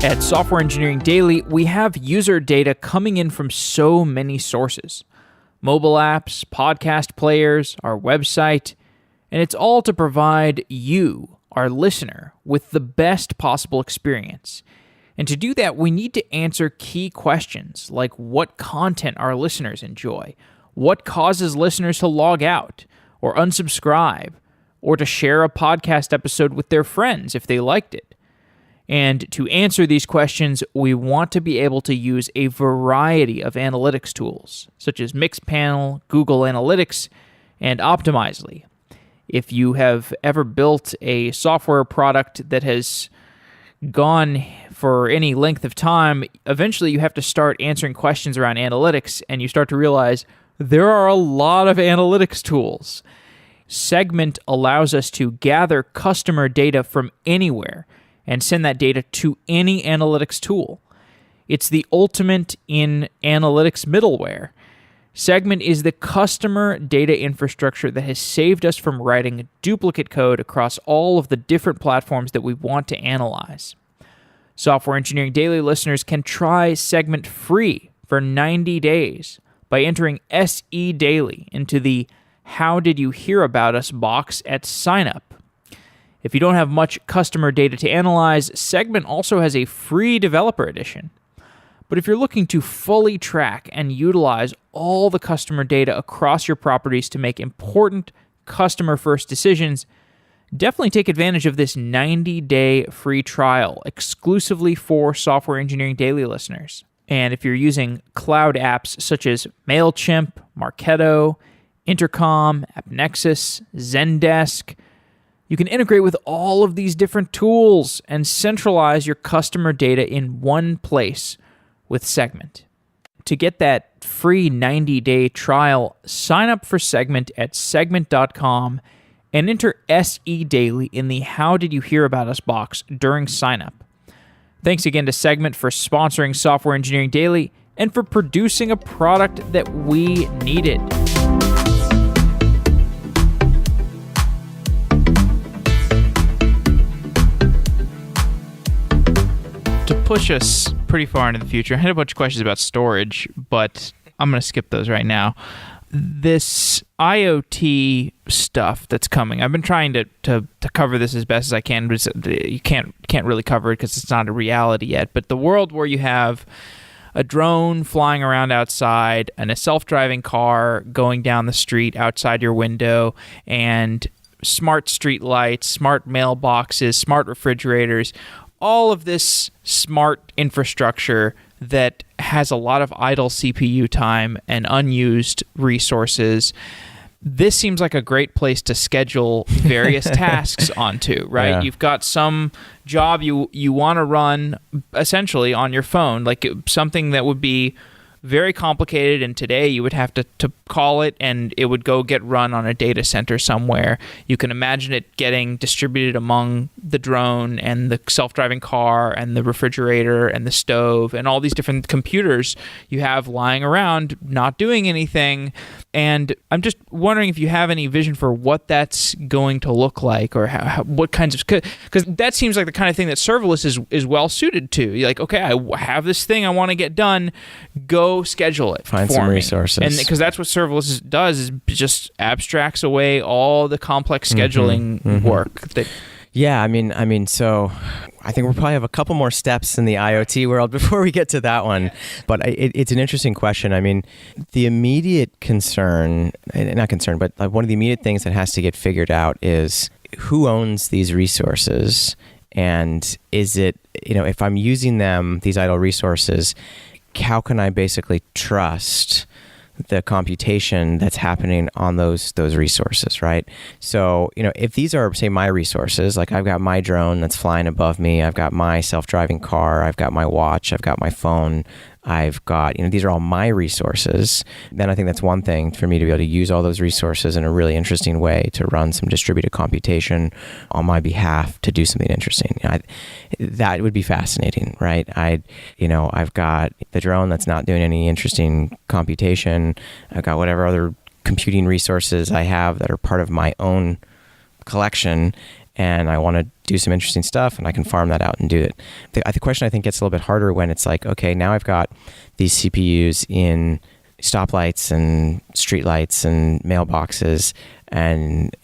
At Software Engineering Daily, we have user data coming in from so many sources. Mobile apps, podcast players, our website, and it's all to provide you, our listener, with the best possible experience. And to do that, we need to answer key questions like what content our listeners enjoy, what causes listeners to log out or unsubscribe, or to share a podcast episode with their friends if they liked it. And to answer these questions, we want to be able to use a variety of analytics tools, such as Mixpanel, Google Analytics, and Optimizely. If you have ever built a software product that has gone for any length of time, eventually you have to start answering questions around analytics, and you start to realize there are a lot of analytics tools. Segment allows us to gather customer data from anywhere and send that data to any analytics tool. It's the ultimate in analytics middleware. Segment is the customer data infrastructure that has saved us from writing duplicate code across all of the different platforms that we want to analyze. Software Engineering Daily listeners can try Segment free for 90 days by entering SE Daily into the How Did You Hear About Us box at signup. If you don't have much customer data to analyze, Segment also has a free developer edition. But if you're looking to fully track and utilize all the customer data across your properties to make important customer-first decisions, definitely take advantage of this 90-day free trial exclusively for Software Engineering Daily listeners. And if you're using cloud apps such as MailChimp, Marketo, Intercom, AppNexus, Zendesk, you can integrate with all of these different tools and centralize your customer data in one place with Segment. To get that free 90-day trial, sign up for Segment at segment.com and enter SE Daily in the How Did You Hear About Us box during signup. Thanks again to Segment for sponsoring Software Engineering Daily and for producing a product that we needed. To push us pretty far into the future, I had a bunch of questions about storage, but I'm going to skip those right now. This IoT stuff that's coming, I've been trying to cover this as best as I can, but you can't really cover it because it's not a reality yet. But the world where you have a drone flying around outside and a self-driving car going down the street outside your window, and smart street lights, smart mailboxes, smart refrigerators, all of this smart infrastructure that has a lot of idle CPU time and unused resources. This seems like a great place to schedule various tasks onto, right? Yeah. You've got some job you want to run essentially on your phone, like something that would be very complicated, and today you would have to call it and it would go get run on a data center somewhere. You can imagine it getting distributed among the drone and the self-driving car and the refrigerator and the stove and all these different computers you have lying around not doing anything. And I'm just wondering if you have any vision for what that's going to look like, or what kinds of, because that seems like the kind of thing that serverless is well suited to. You're like, okay, I have this thing I want to get done, go schedule it, find some resources, and because that's what serverless does, is just abstracts away all the complex scheduling work. Yeah, I mean, so I think we'll probably have a couple more steps in the IoT world before we get to that one. But it's an interesting question. I mean, the immediate concern, not concern, but like one of the immediate things that has to get figured out is who owns these resources, and is it, if I'm using them, these idle resources, how can I basically trust the computation that's happening on those resources, right? So, if these are, say, my resources, like I've got my drone that's flying above me, I've got my self-driving car, I've got my watch, I've got my phone, I've got, these are all my resources, then I think that's one thing for me to be able to use all those resources in a really interesting way to run some distributed computation on my behalf to do something interesting. That would be fascinating, right? I've got the drone that's not doing any interesting computation. I've got whatever other computing resources I have that are part of my own collection, and I want to do some interesting stuff, and I can farm that out and do it. The question I think gets a little bit harder when it's like, okay, now I've got these CPUs in stoplights and streetlights and mailboxes, and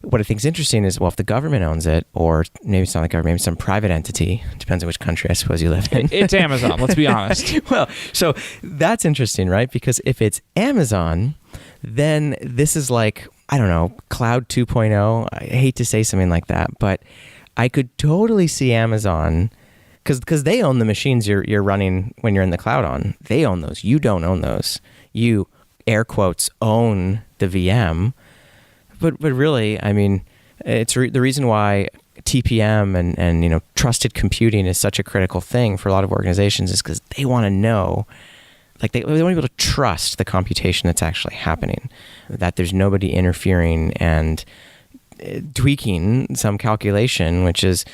what I think is interesting is, well, if the government owns it, or maybe it's not the government, maybe some private entity, depends on which country I suppose you live in. It's Amazon, let's be honest. Well, so that's interesting, right? Because if it's Amazon, then this is like, I don't know, Cloud 2.0. I hate to say something like that, but I could totally see Amazon, because they own the machines you're running when you're in the cloud on. They own those. You don't own those. You, air quotes, own the VM. But really, I mean, it's the reason why TPM and trusted computing is such a critical thing for a lot of organizations, is because they want to know, like they want to be able to trust the computation that's actually happening, that there's nobody interfering and tweaking some calculation, which is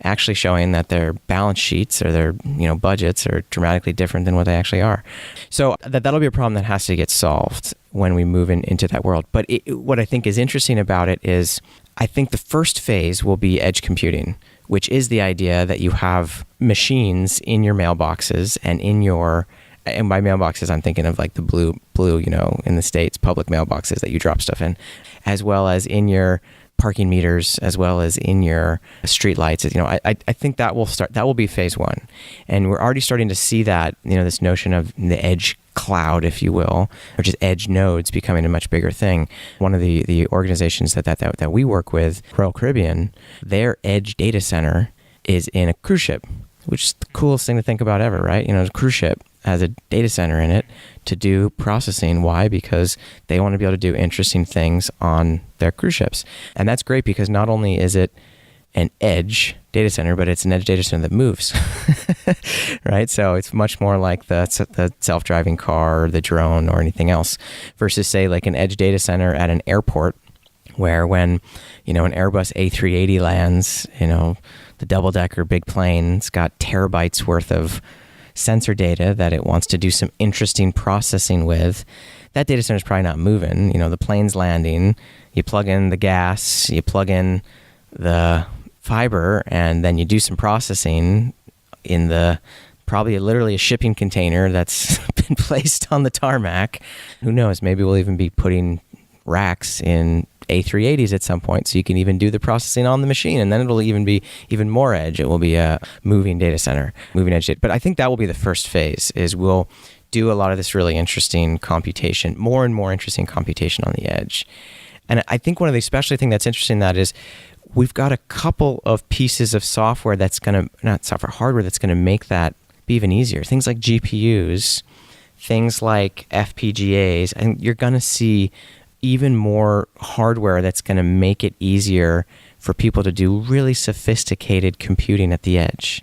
actually showing that their balance sheets or their budgets are dramatically different than what they actually are. So that'll be a problem that has to get solved when we move into that world. But what I think is interesting about it is, I think the first phase will be edge computing, which is the idea that you have machines in your mailboxes and by mailboxes, I'm thinking of like the blue, in the States, public mailboxes that you drop stuff in, as well as in your parking meters as well as in your street lights. I think that will be phase one. And we're already starting to see that, this notion of the edge cloud, if you will, or just edge nodes becoming a much bigger thing. One of the organizations that we work with, Royal Caribbean, their edge data center is in a cruise ship, which is the coolest thing to think about ever, right? A cruise ship has a data center in it to do processing. Why? Because they want to be able to do interesting things on their cruise ships. And that's great because not only is it an edge data center, but it's an edge data center that moves, right? So it's much more like the self-driving car or the drone or anything else versus, say, like an edge data center at an airport where when, an Airbus A380 lands, the double-decker big plane, it's got terabytes worth of sensor data that it wants to do some interesting processing with. That data center is probably not moving. The plane's landing, you plug in the gas, you plug in the fiber, and then you do some processing in the probably literally a shipping container that's been placed on the tarmac. Who knows? Maybe we'll even be putting racks in A380s at some point, so you can even do the processing on the machine, and then it'll even be even more edge. It will be a moving data center, moving edge data. But I think that will be the first phase, is we'll do a lot of this really interesting computation, more and more interesting computation on the edge. And I think one of the especially thing that's interesting that is we've got a couple of pieces of software that's going to, not software, hardware that's going to make that be even easier. Things like GPUs, things like FPGAs, and you're going to see even more hardware that's going to make it easier for people to do really sophisticated computing at the edge.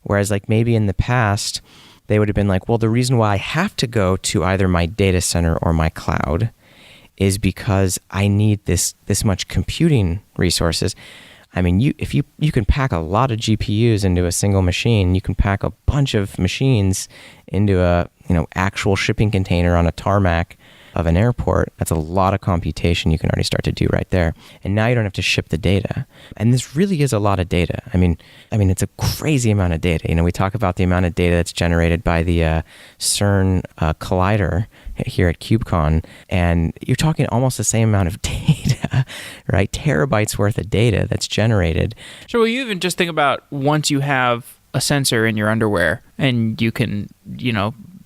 Whereas like maybe in the past, they would have been like, well, the reason why I have to go to either my data center or my cloud is because I need this much computing resources. I mean, if you can pack a lot of GPUs into a single machine, you can pack a bunch of machines into a actual shipping container on a tarmac of an airport. That's a lot of computation you can already start to do right there. And now you don't have to ship the data. And this really is a lot of data. I mean, it's a crazy amount of data. We talk about the amount of data that's generated by the CERN collider here at KubeCon, and you're talking almost the same amount of data, right? Terabytes worth of data that's generated. So you even just think about once you have a sensor in your underwear and you can,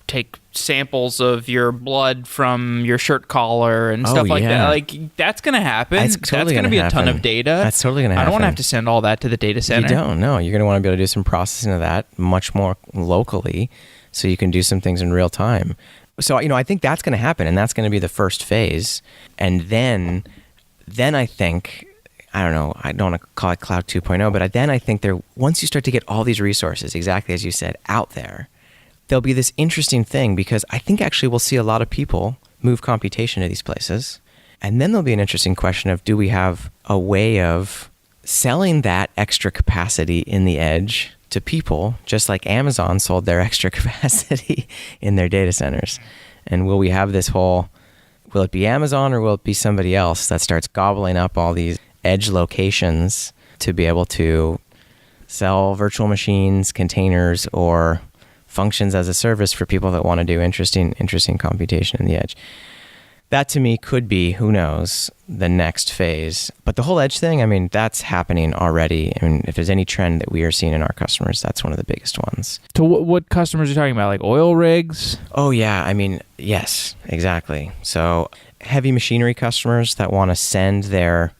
take samples of your blood from your shirt collar and stuff like that. Like that's going to happen. That's going to be a ton of data. That's totally going to happen. I don't want to have to send all that to the data center. You don't. No, you're going to want to be able to do some processing of that much more locally, so you can do some things in real time. So I think that's going to happen, and that's going to be the first phase. And then I think, I don't know, I don't want to call it Cloud 2.0, but then I think once you start to get all these resources, exactly as you said, out there, there'll be this interesting thing, because I think actually we'll see a lot of people move computation to these places. And then there'll be an interesting question of, do we have a way of selling that extra capacity in the edge to people, just like Amazon sold their extra capacity in their data centers? And will we have this will it be Amazon or will it be somebody else that starts gobbling up all these edge locations to be able to sell virtual machines, containers, or functions as a service for people that want to do interesting computation in the edge? That to me could be, who knows, the next phase. But the whole edge thing, that's happening already. If there's any trend that we are seeing in our customers, that's one of the biggest ones. So what customers are you talking about? Like oil rigs? Oh yeah, yes, exactly. So heavy machinery customers that want to send their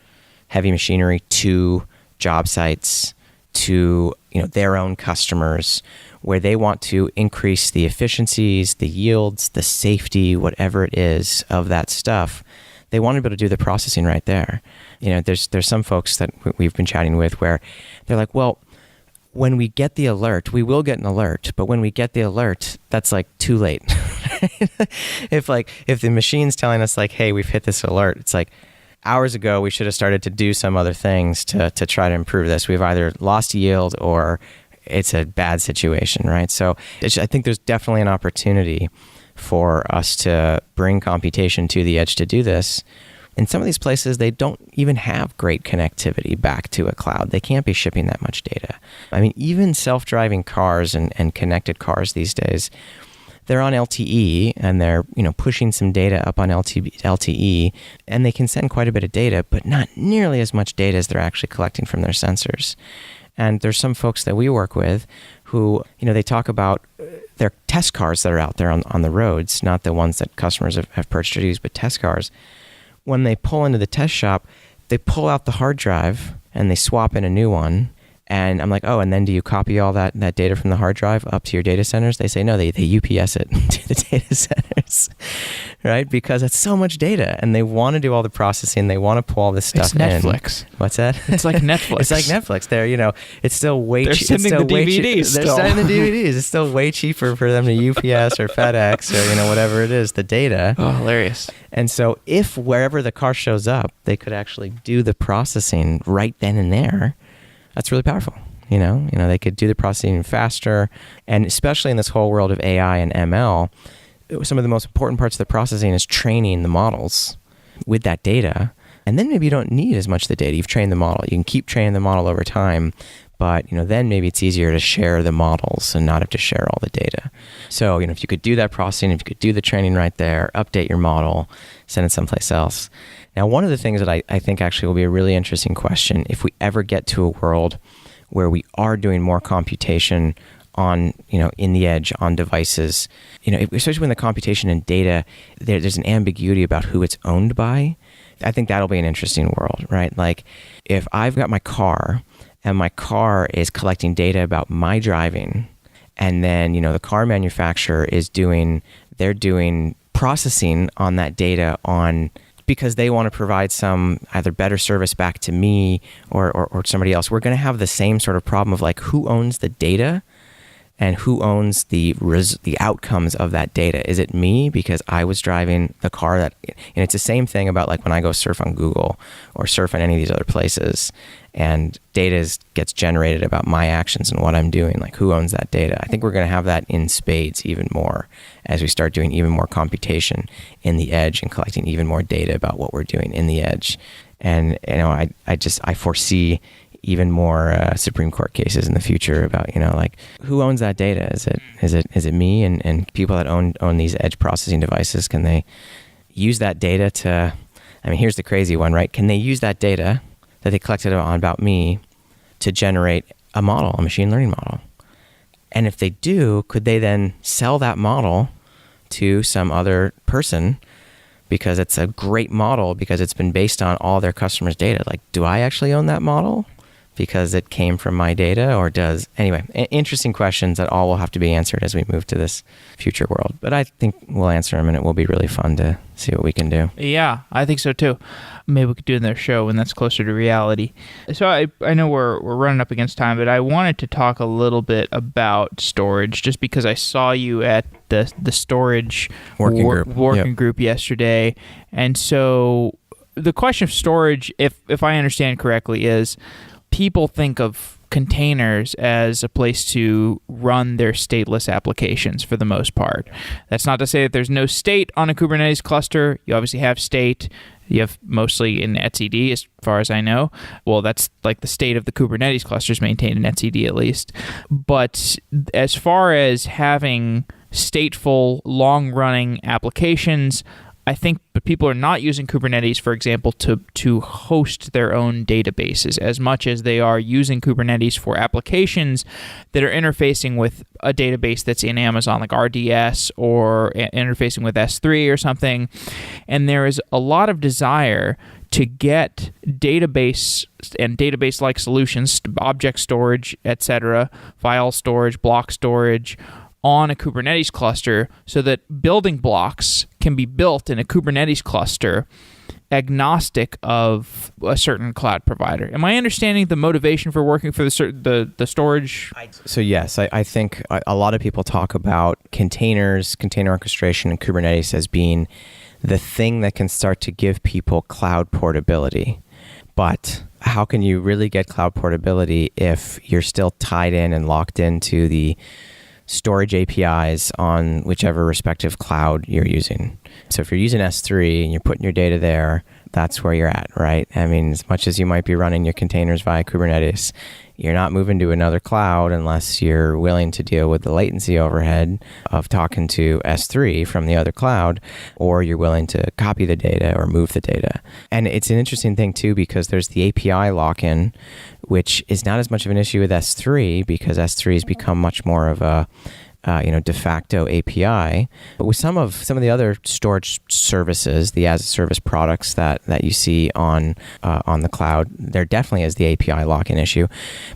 heavy machinery to job sites, to their own customers, where they want to increase the efficiencies, the yields, the safety, whatever it is of that stuff. They want to be able to do the processing right there. There's some folks that we've been chatting with where they're like, well, when we get the alert, we will get an alert, but when we get the alert, that's like too late. If the machine's telling us like, hey, we've hit this alert, it's like, hours ago, we should have started to do some other things to try to improve this. We've either lost yield or it's a bad situation, right? So I think there's definitely an opportunity for us to bring computation to the edge to do this. In some of these places, they don't even have great connectivity back to a cloud. They can't be shipping that much data. Even self-driving cars and connected cars these days, they're on LTE and they're, pushing some data up on LTE, and they can send quite a bit of data, but not nearly as much data as they're actually collecting from their sensors. And there's some folks that we work with who, they talk about their test cars that are out there on the roads, not the ones that customers have purchased or used, but test cars. When they pull into the test shop, they pull out the hard drive and they swap in a new one. And I'm like, oh, and then do you copy all that data from the hard drive up to your data centers? They say, no, they UPS it to the data centers, right? Because it's so much data, and they want to do all the processing. They want to pull all this stuff in. It's Netflix. What's that? It's like Netflix. It's like Netflix. It's still way cheaper. They're sending the DVDs. They're sending the DVDs. It's still way cheaper for them to UPS or FedEx or, whatever it is, the data. Oh, hilarious. And so if wherever the car shows up, they could actually do the processing right then and there, that's really powerful. They could do the processing faster, and especially in this whole world of AI and ML, some of the most important parts of the processing is training the models with that data. And then maybe you don't need as much of the data. You've trained the model. You can keep training the model over time, but then maybe it's easier to share the models and not have to share all the data. So, if you could do that processing, if you could do the training right there, update your model, send it someplace else. Now, one of the things that I think actually will be a really interesting question, if we ever get to a world where we are doing more computation on, in the edge, on devices, especially when the computation and data, there's an ambiguity about who it's owned by. I think that'll be an interesting world, right? Like if I've got my car and my car is collecting data about my driving, and then, the car manufacturer is doing processing on that data because they want to provide some either better service back to me or somebody else, we're going to have the same sort of problem of like who owns the data and who owns the outcomes of that data. Is it me because I was driving the car and it's the same thing about like when I go surf on Google or surf on any of these other places and data gets generated about my actions and what I'm doing, like who owns that data? I think we're going to have that in spades even more as we start doing even more computation in the edge and collecting even more data about what we're doing in the edge. And, I foresee even more Supreme Court cases in the future about, like who owns that data? Is it me and people that own these edge processing devices? Can they use that data to, here's the crazy one, right? Can they use that data that they collected about me to generate a machine learning model? And if they do, could they then sell that model to some other person because it's a great model because it's been based on all their customers' data? Like, do I actually own that model because it came from my data, or does... Anyway, interesting questions that all will have to be answered as we move to this future world. But I think we'll answer them, and it will be really fun to see what we can do. Yeah, I think so too. Maybe we could do another show when that's closer to reality. So I know we're running up against time, but I wanted to talk a little bit about storage, just because I saw you at the storage working group yesterday. And so the question of storage, if I understand correctly, is people think of containers as a place to run their stateless applications for the most part. That's not to say that there's no state on a Kubernetes cluster. You obviously have state. You have mostly in etcd, as far as I know. Well, that's like the state of the Kubernetes clusters maintained in etcd at least. But as far as having stateful, long-running applications, I think people are not using Kubernetes, for example, to host their own databases as much as they are using Kubernetes for applications that are interfacing with a database that's in Amazon, like RDS, or interfacing with S3 or something. And there is a lot of desire to get database and database-like solutions, object storage, etc., file storage, block storage, on a Kubernetes cluster so that building blocks can be built in a Kubernetes cluster agnostic of a certain cloud provider. Am I understanding the motivation for working for the storage? So yes, I think a lot of people talk about containers, container orchestration, and Kubernetes as being the thing that can start to give people cloud portability. But how can you really get cloud portability if you're still tied in and locked into the storage APIs on whichever respective cloud you're using? So if you're using S3 and you're putting your data there, that's where you're at, right? I mean, as much as you might be running your containers via Kubernetes, you're not moving to another cloud unless you're willing to deal with the latency overhead of talking to S3 from the other cloud, or you're willing to copy the data or move the data. And it's an interesting thing too, because there's the API lock-in, which is not as much of an issue with S3 because S3 has become much more of a de facto API. But with some of the other storage services, the as a service products that you see on the cloud, there definitely is the API lock-in issue.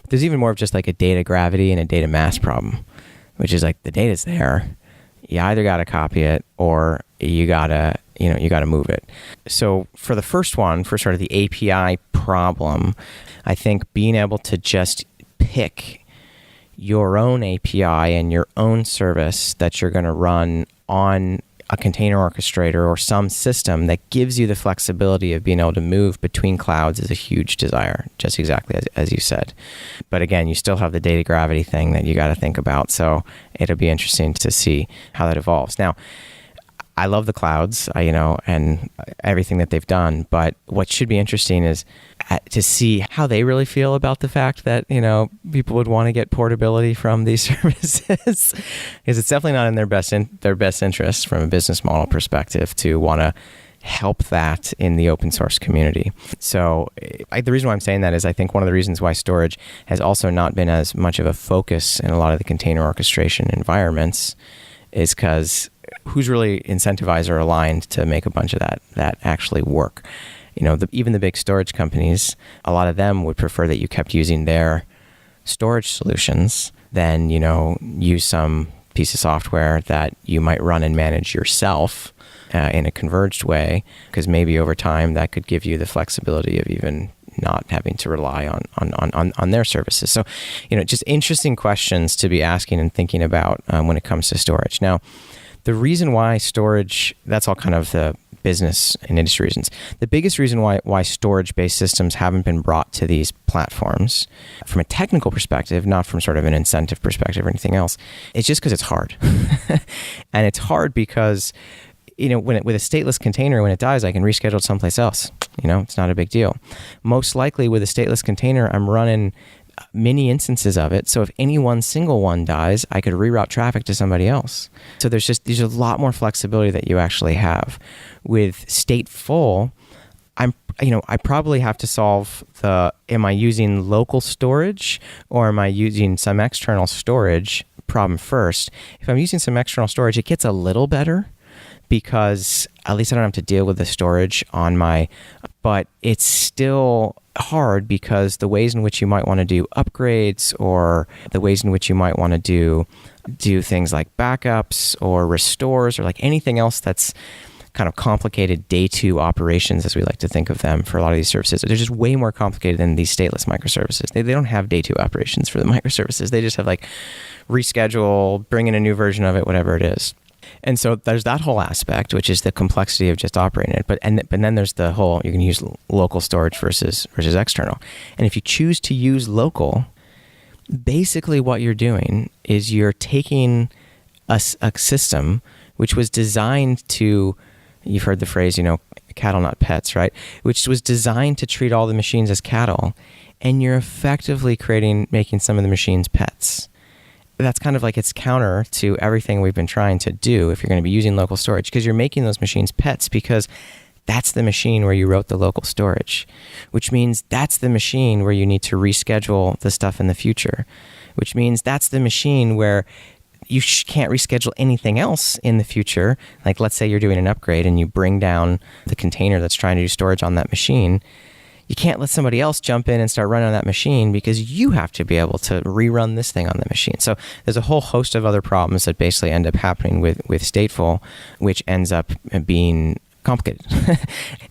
But there's even more of just like a data gravity and a data mass problem, which is like the data's there. You either got to copy it or you gotta move it. So for the first one, for sort of the API problem, I think being able to just pick your own API and your own service that you're going to run on a container orchestrator or some system that gives you the flexibility of being able to move between clouds is a huge desire, just exactly as you said. But again, you still have the data gravity thing that you got to think about. So it'll be interesting to see how that evolves. Now, I love the clouds, and everything that they've done. But what should be interesting is to see how they really feel about the fact that, people would want to get portability from these services. Because it's definitely not in their best interest from a business model perspective to want to help that in the open source community. So the reason why I'm saying that is I think one of the reasons why storage has also not been as much of a focus in a lot of the container orchestration environments is because who's really incentivized or aligned to make a bunch of that actually work? Even the big storage companies, a lot of them would prefer that you kept using their storage solutions than, use some piece of software that you might run and manage yourself in a converged way, because maybe over time that could give you the flexibility of even not having to rely on their services. So, just interesting questions to be asking and thinking about when it comes to storage. Now, the reason why storage, that's all kind of the business and industry reasons. The biggest reason why storage-based systems haven't been brought to these platforms from a technical perspective, not from sort of an incentive perspective or anything else, it's just because it's hard. And it's hard because, with a stateless container, when it dies, I can reschedule it someplace else. It's not a big deal. Most likely with a stateless container, I'm running many instances of it. So if any one single one dies, I could reroute traffic to somebody else. So there's a lot more flexibility that you actually have. With stateful, I probably have to solve am I using local storage or am I using some external storage problem first. If I'm using some external storage, it gets a little better because at least I don't have to deal with the storage but it's still hard because the ways in which you might want to do upgrades or the ways in which you might want to do things like backups or restores or like anything else that's kind of complicated day two operations, as we like to think of them for a lot of these services. They're just way more complicated than these stateless microservices. They don't have day two operations for the microservices. They just have like reschedule, bring in a new version of it, whatever it is. And so there's that whole aspect, which is the complexity of just operating it. But then there's the whole, you can use local storage versus external. And if you choose to use local, basically what you're doing is you're taking a system which was designed to, you've heard the phrase, cattle not pets, right? Which was designed to treat all the machines as cattle, and you're effectively making some of the machines pets. That's kind of like it's counter to everything we've been trying to do if you're going to be using local storage, because you're making those machines pets because that's the machine where you wrote the local storage, which means that's the machine where you need to reschedule the stuff in the future, which means that's the machine where you can't reschedule anything else in the future. Like let's say you're doing an upgrade and you bring down the container that's trying to do storage on that machine. You can't let somebody else jump in and start running on that machine because you have to be able to rerun this thing on the machine. So there's a whole host of other problems that basically end up happening with stateful, which ends up being complicated.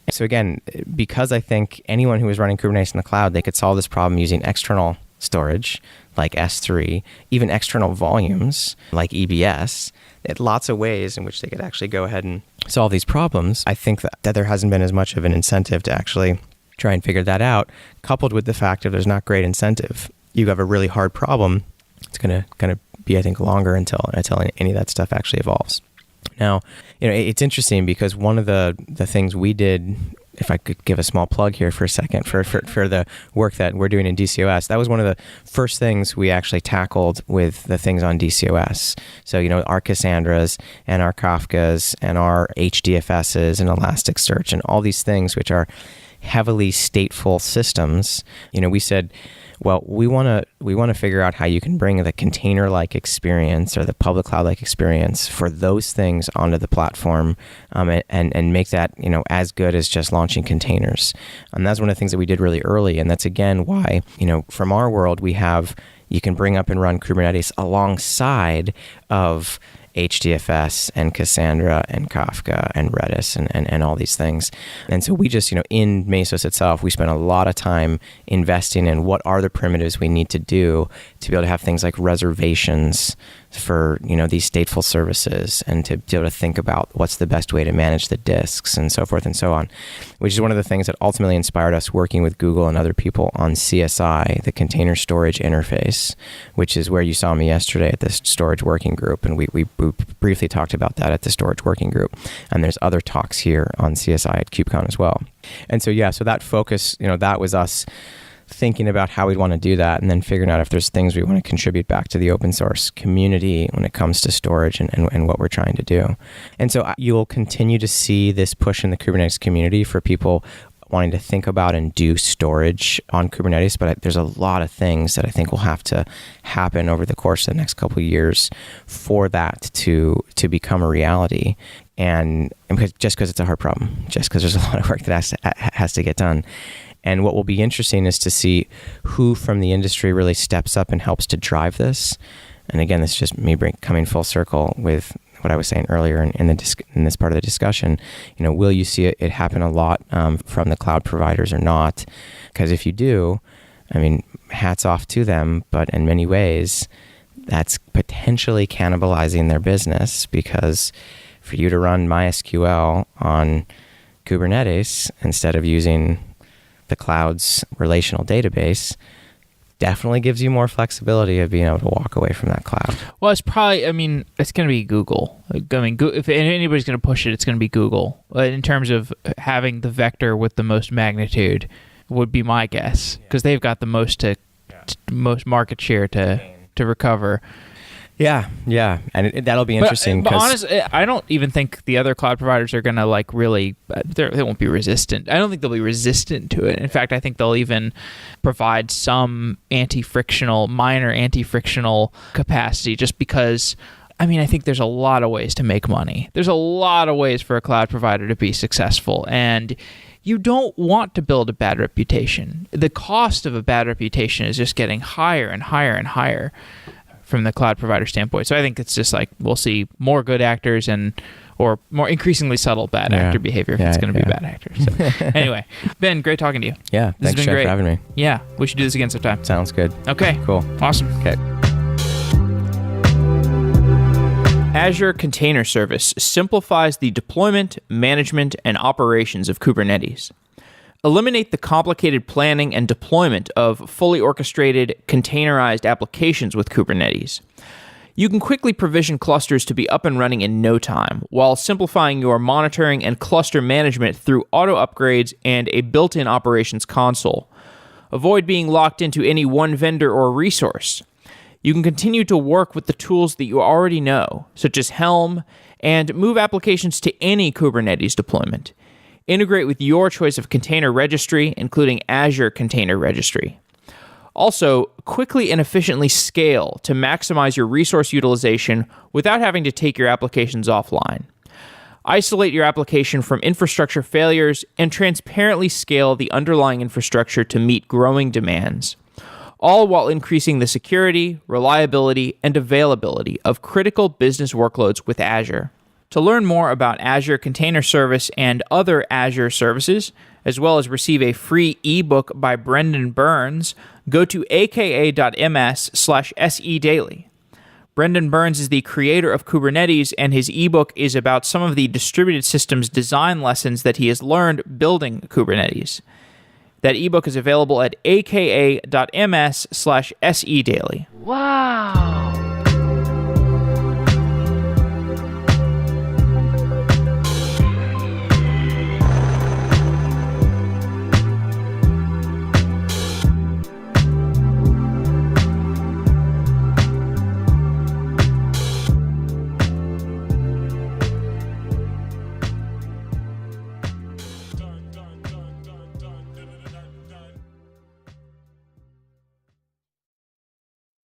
So again, because I think anyone who is running Kubernetes in the cloud, they could solve this problem using external storage like S3, even external volumes like EBS, lots of ways in which they could actually go ahead and solve these problems. I think that there hasn't been as much of an incentive to actually try and figure that out, coupled with the fact that there's not great incentive. You have a really hard problem. It's going to be, I think, longer until any of that stuff actually evolves. Now, it's interesting because one of the things we did if I could give a small plug here for a second for the work that we're doing in DCOS, that was one of the first things we actually tackled with the things on DCOS. So, our Cassandras and our Kafkas and our HDFSs and Elasticsearch and all these things which are heavily stateful systems. We said, well, we want to figure out how you can bring the container-like experience or the public cloud-like experience for those things onto the platform, and make that as good as just launching containers. And that's one of the things that we did really early, and that's again why from our world you can bring up and run Kubernetes alongside of HDFS and Cassandra and Kafka and Redis and all these things. And so we just, in Mesos itself, we spent a lot of time investing in what are the primitives we need to do to be able to have things like reservations for, these stateful services, and to be able to think about what's the best way to manage the disks and so forth and so on, which is one of the things that ultimately inspired us working with Google and other people on CSI, the Container Storage Interface, which is where you saw me yesterday at this storage working group. And we briefly talked about that at the storage working group. And there's other talks here on CSI at KubeCon as well. And so, so that focus, that was us thinking about how we'd want to do that, and then figuring out if there's things we want to contribute back to the open source community when it comes to storage and what we're trying to do. And so you'll continue to see this push in the Kubernetes community for people wanting to think about and do storage on Kubernetes, but there's a lot of things that I think will have to happen over the course of the next couple of years for that to become a reality. And just because it's a hard problem, just because there's a lot of work that has to get done. And what will be interesting is to see who from the industry really steps up and helps to drive this. And again, this is just me coming full circle with what I was saying earlier in this part of the discussion. Will you see it happen a lot from the cloud providers or not? Because if you do, hats off to them. But in many ways, that's potentially cannibalizing their business, because for you to run MySQL on Kubernetes instead of using the cloud's relational database definitely gives you more flexibility of being able to walk away from that cloud. Well, it's probably, it's going to be Google. If anybody's going to push it, it's going to be Google. In terms of having the vector with the most magnitude would be my guess, because they've got the most market share to recover. Yeah, and that'll be interesting. But honestly, I don't even think the other cloud providers are going to really. They won't be resistant. I don't think they'll be resistant to it. In fact, I think they'll even provide some minor anti-frictional capacity, just because. I think there's a lot of ways to make money. There's a lot of ways for a cloud provider to be successful, and you don't want to build a bad reputation. The cost of a bad reputation is just getting higher and higher and higher from the cloud provider standpoint. So I think it's just we'll see more good actors or more increasingly subtle bad actor behavior if it's going to be bad actors. So anyway, Ben, great talking to you. Yeah, thanks, Jeff, for having me. Yeah, we should do this again sometime. Sounds good. Okay. Cool. Awesome. Okay. Azure Container Service simplifies the deployment, management, and operations of Kubernetes. Eliminate the complicated planning and deployment of fully orchestrated, containerized applications with Kubernetes. You can quickly provision clusters to be up and running in no time, while simplifying your monitoring and cluster management through auto upgrades and a built-in operations console. Avoid being locked into any one vendor or resource. You can continue to work with the tools that you already know, such as Helm, and move applications to any Kubernetes deployment. Integrate with your choice of container registry, including Azure Container Registry. Also, quickly and efficiently scale to maximize your resource utilization without having to take your applications offline. Isolate your application from infrastructure failures and transparently scale the underlying infrastructure to meet growing demands, all while increasing the security, reliability, and availability of critical business workloads with Azure. To learn more about Azure Container Service and other Azure services, as well as receive a free ebook by Brendan Burns, go to aka.ms/sedaily. Brendan Burns is the creator of Kubernetes, and his ebook is about some of the distributed systems design lessons that he has learned building Kubernetes. That ebook is available at aka.ms/sedaily. Wow!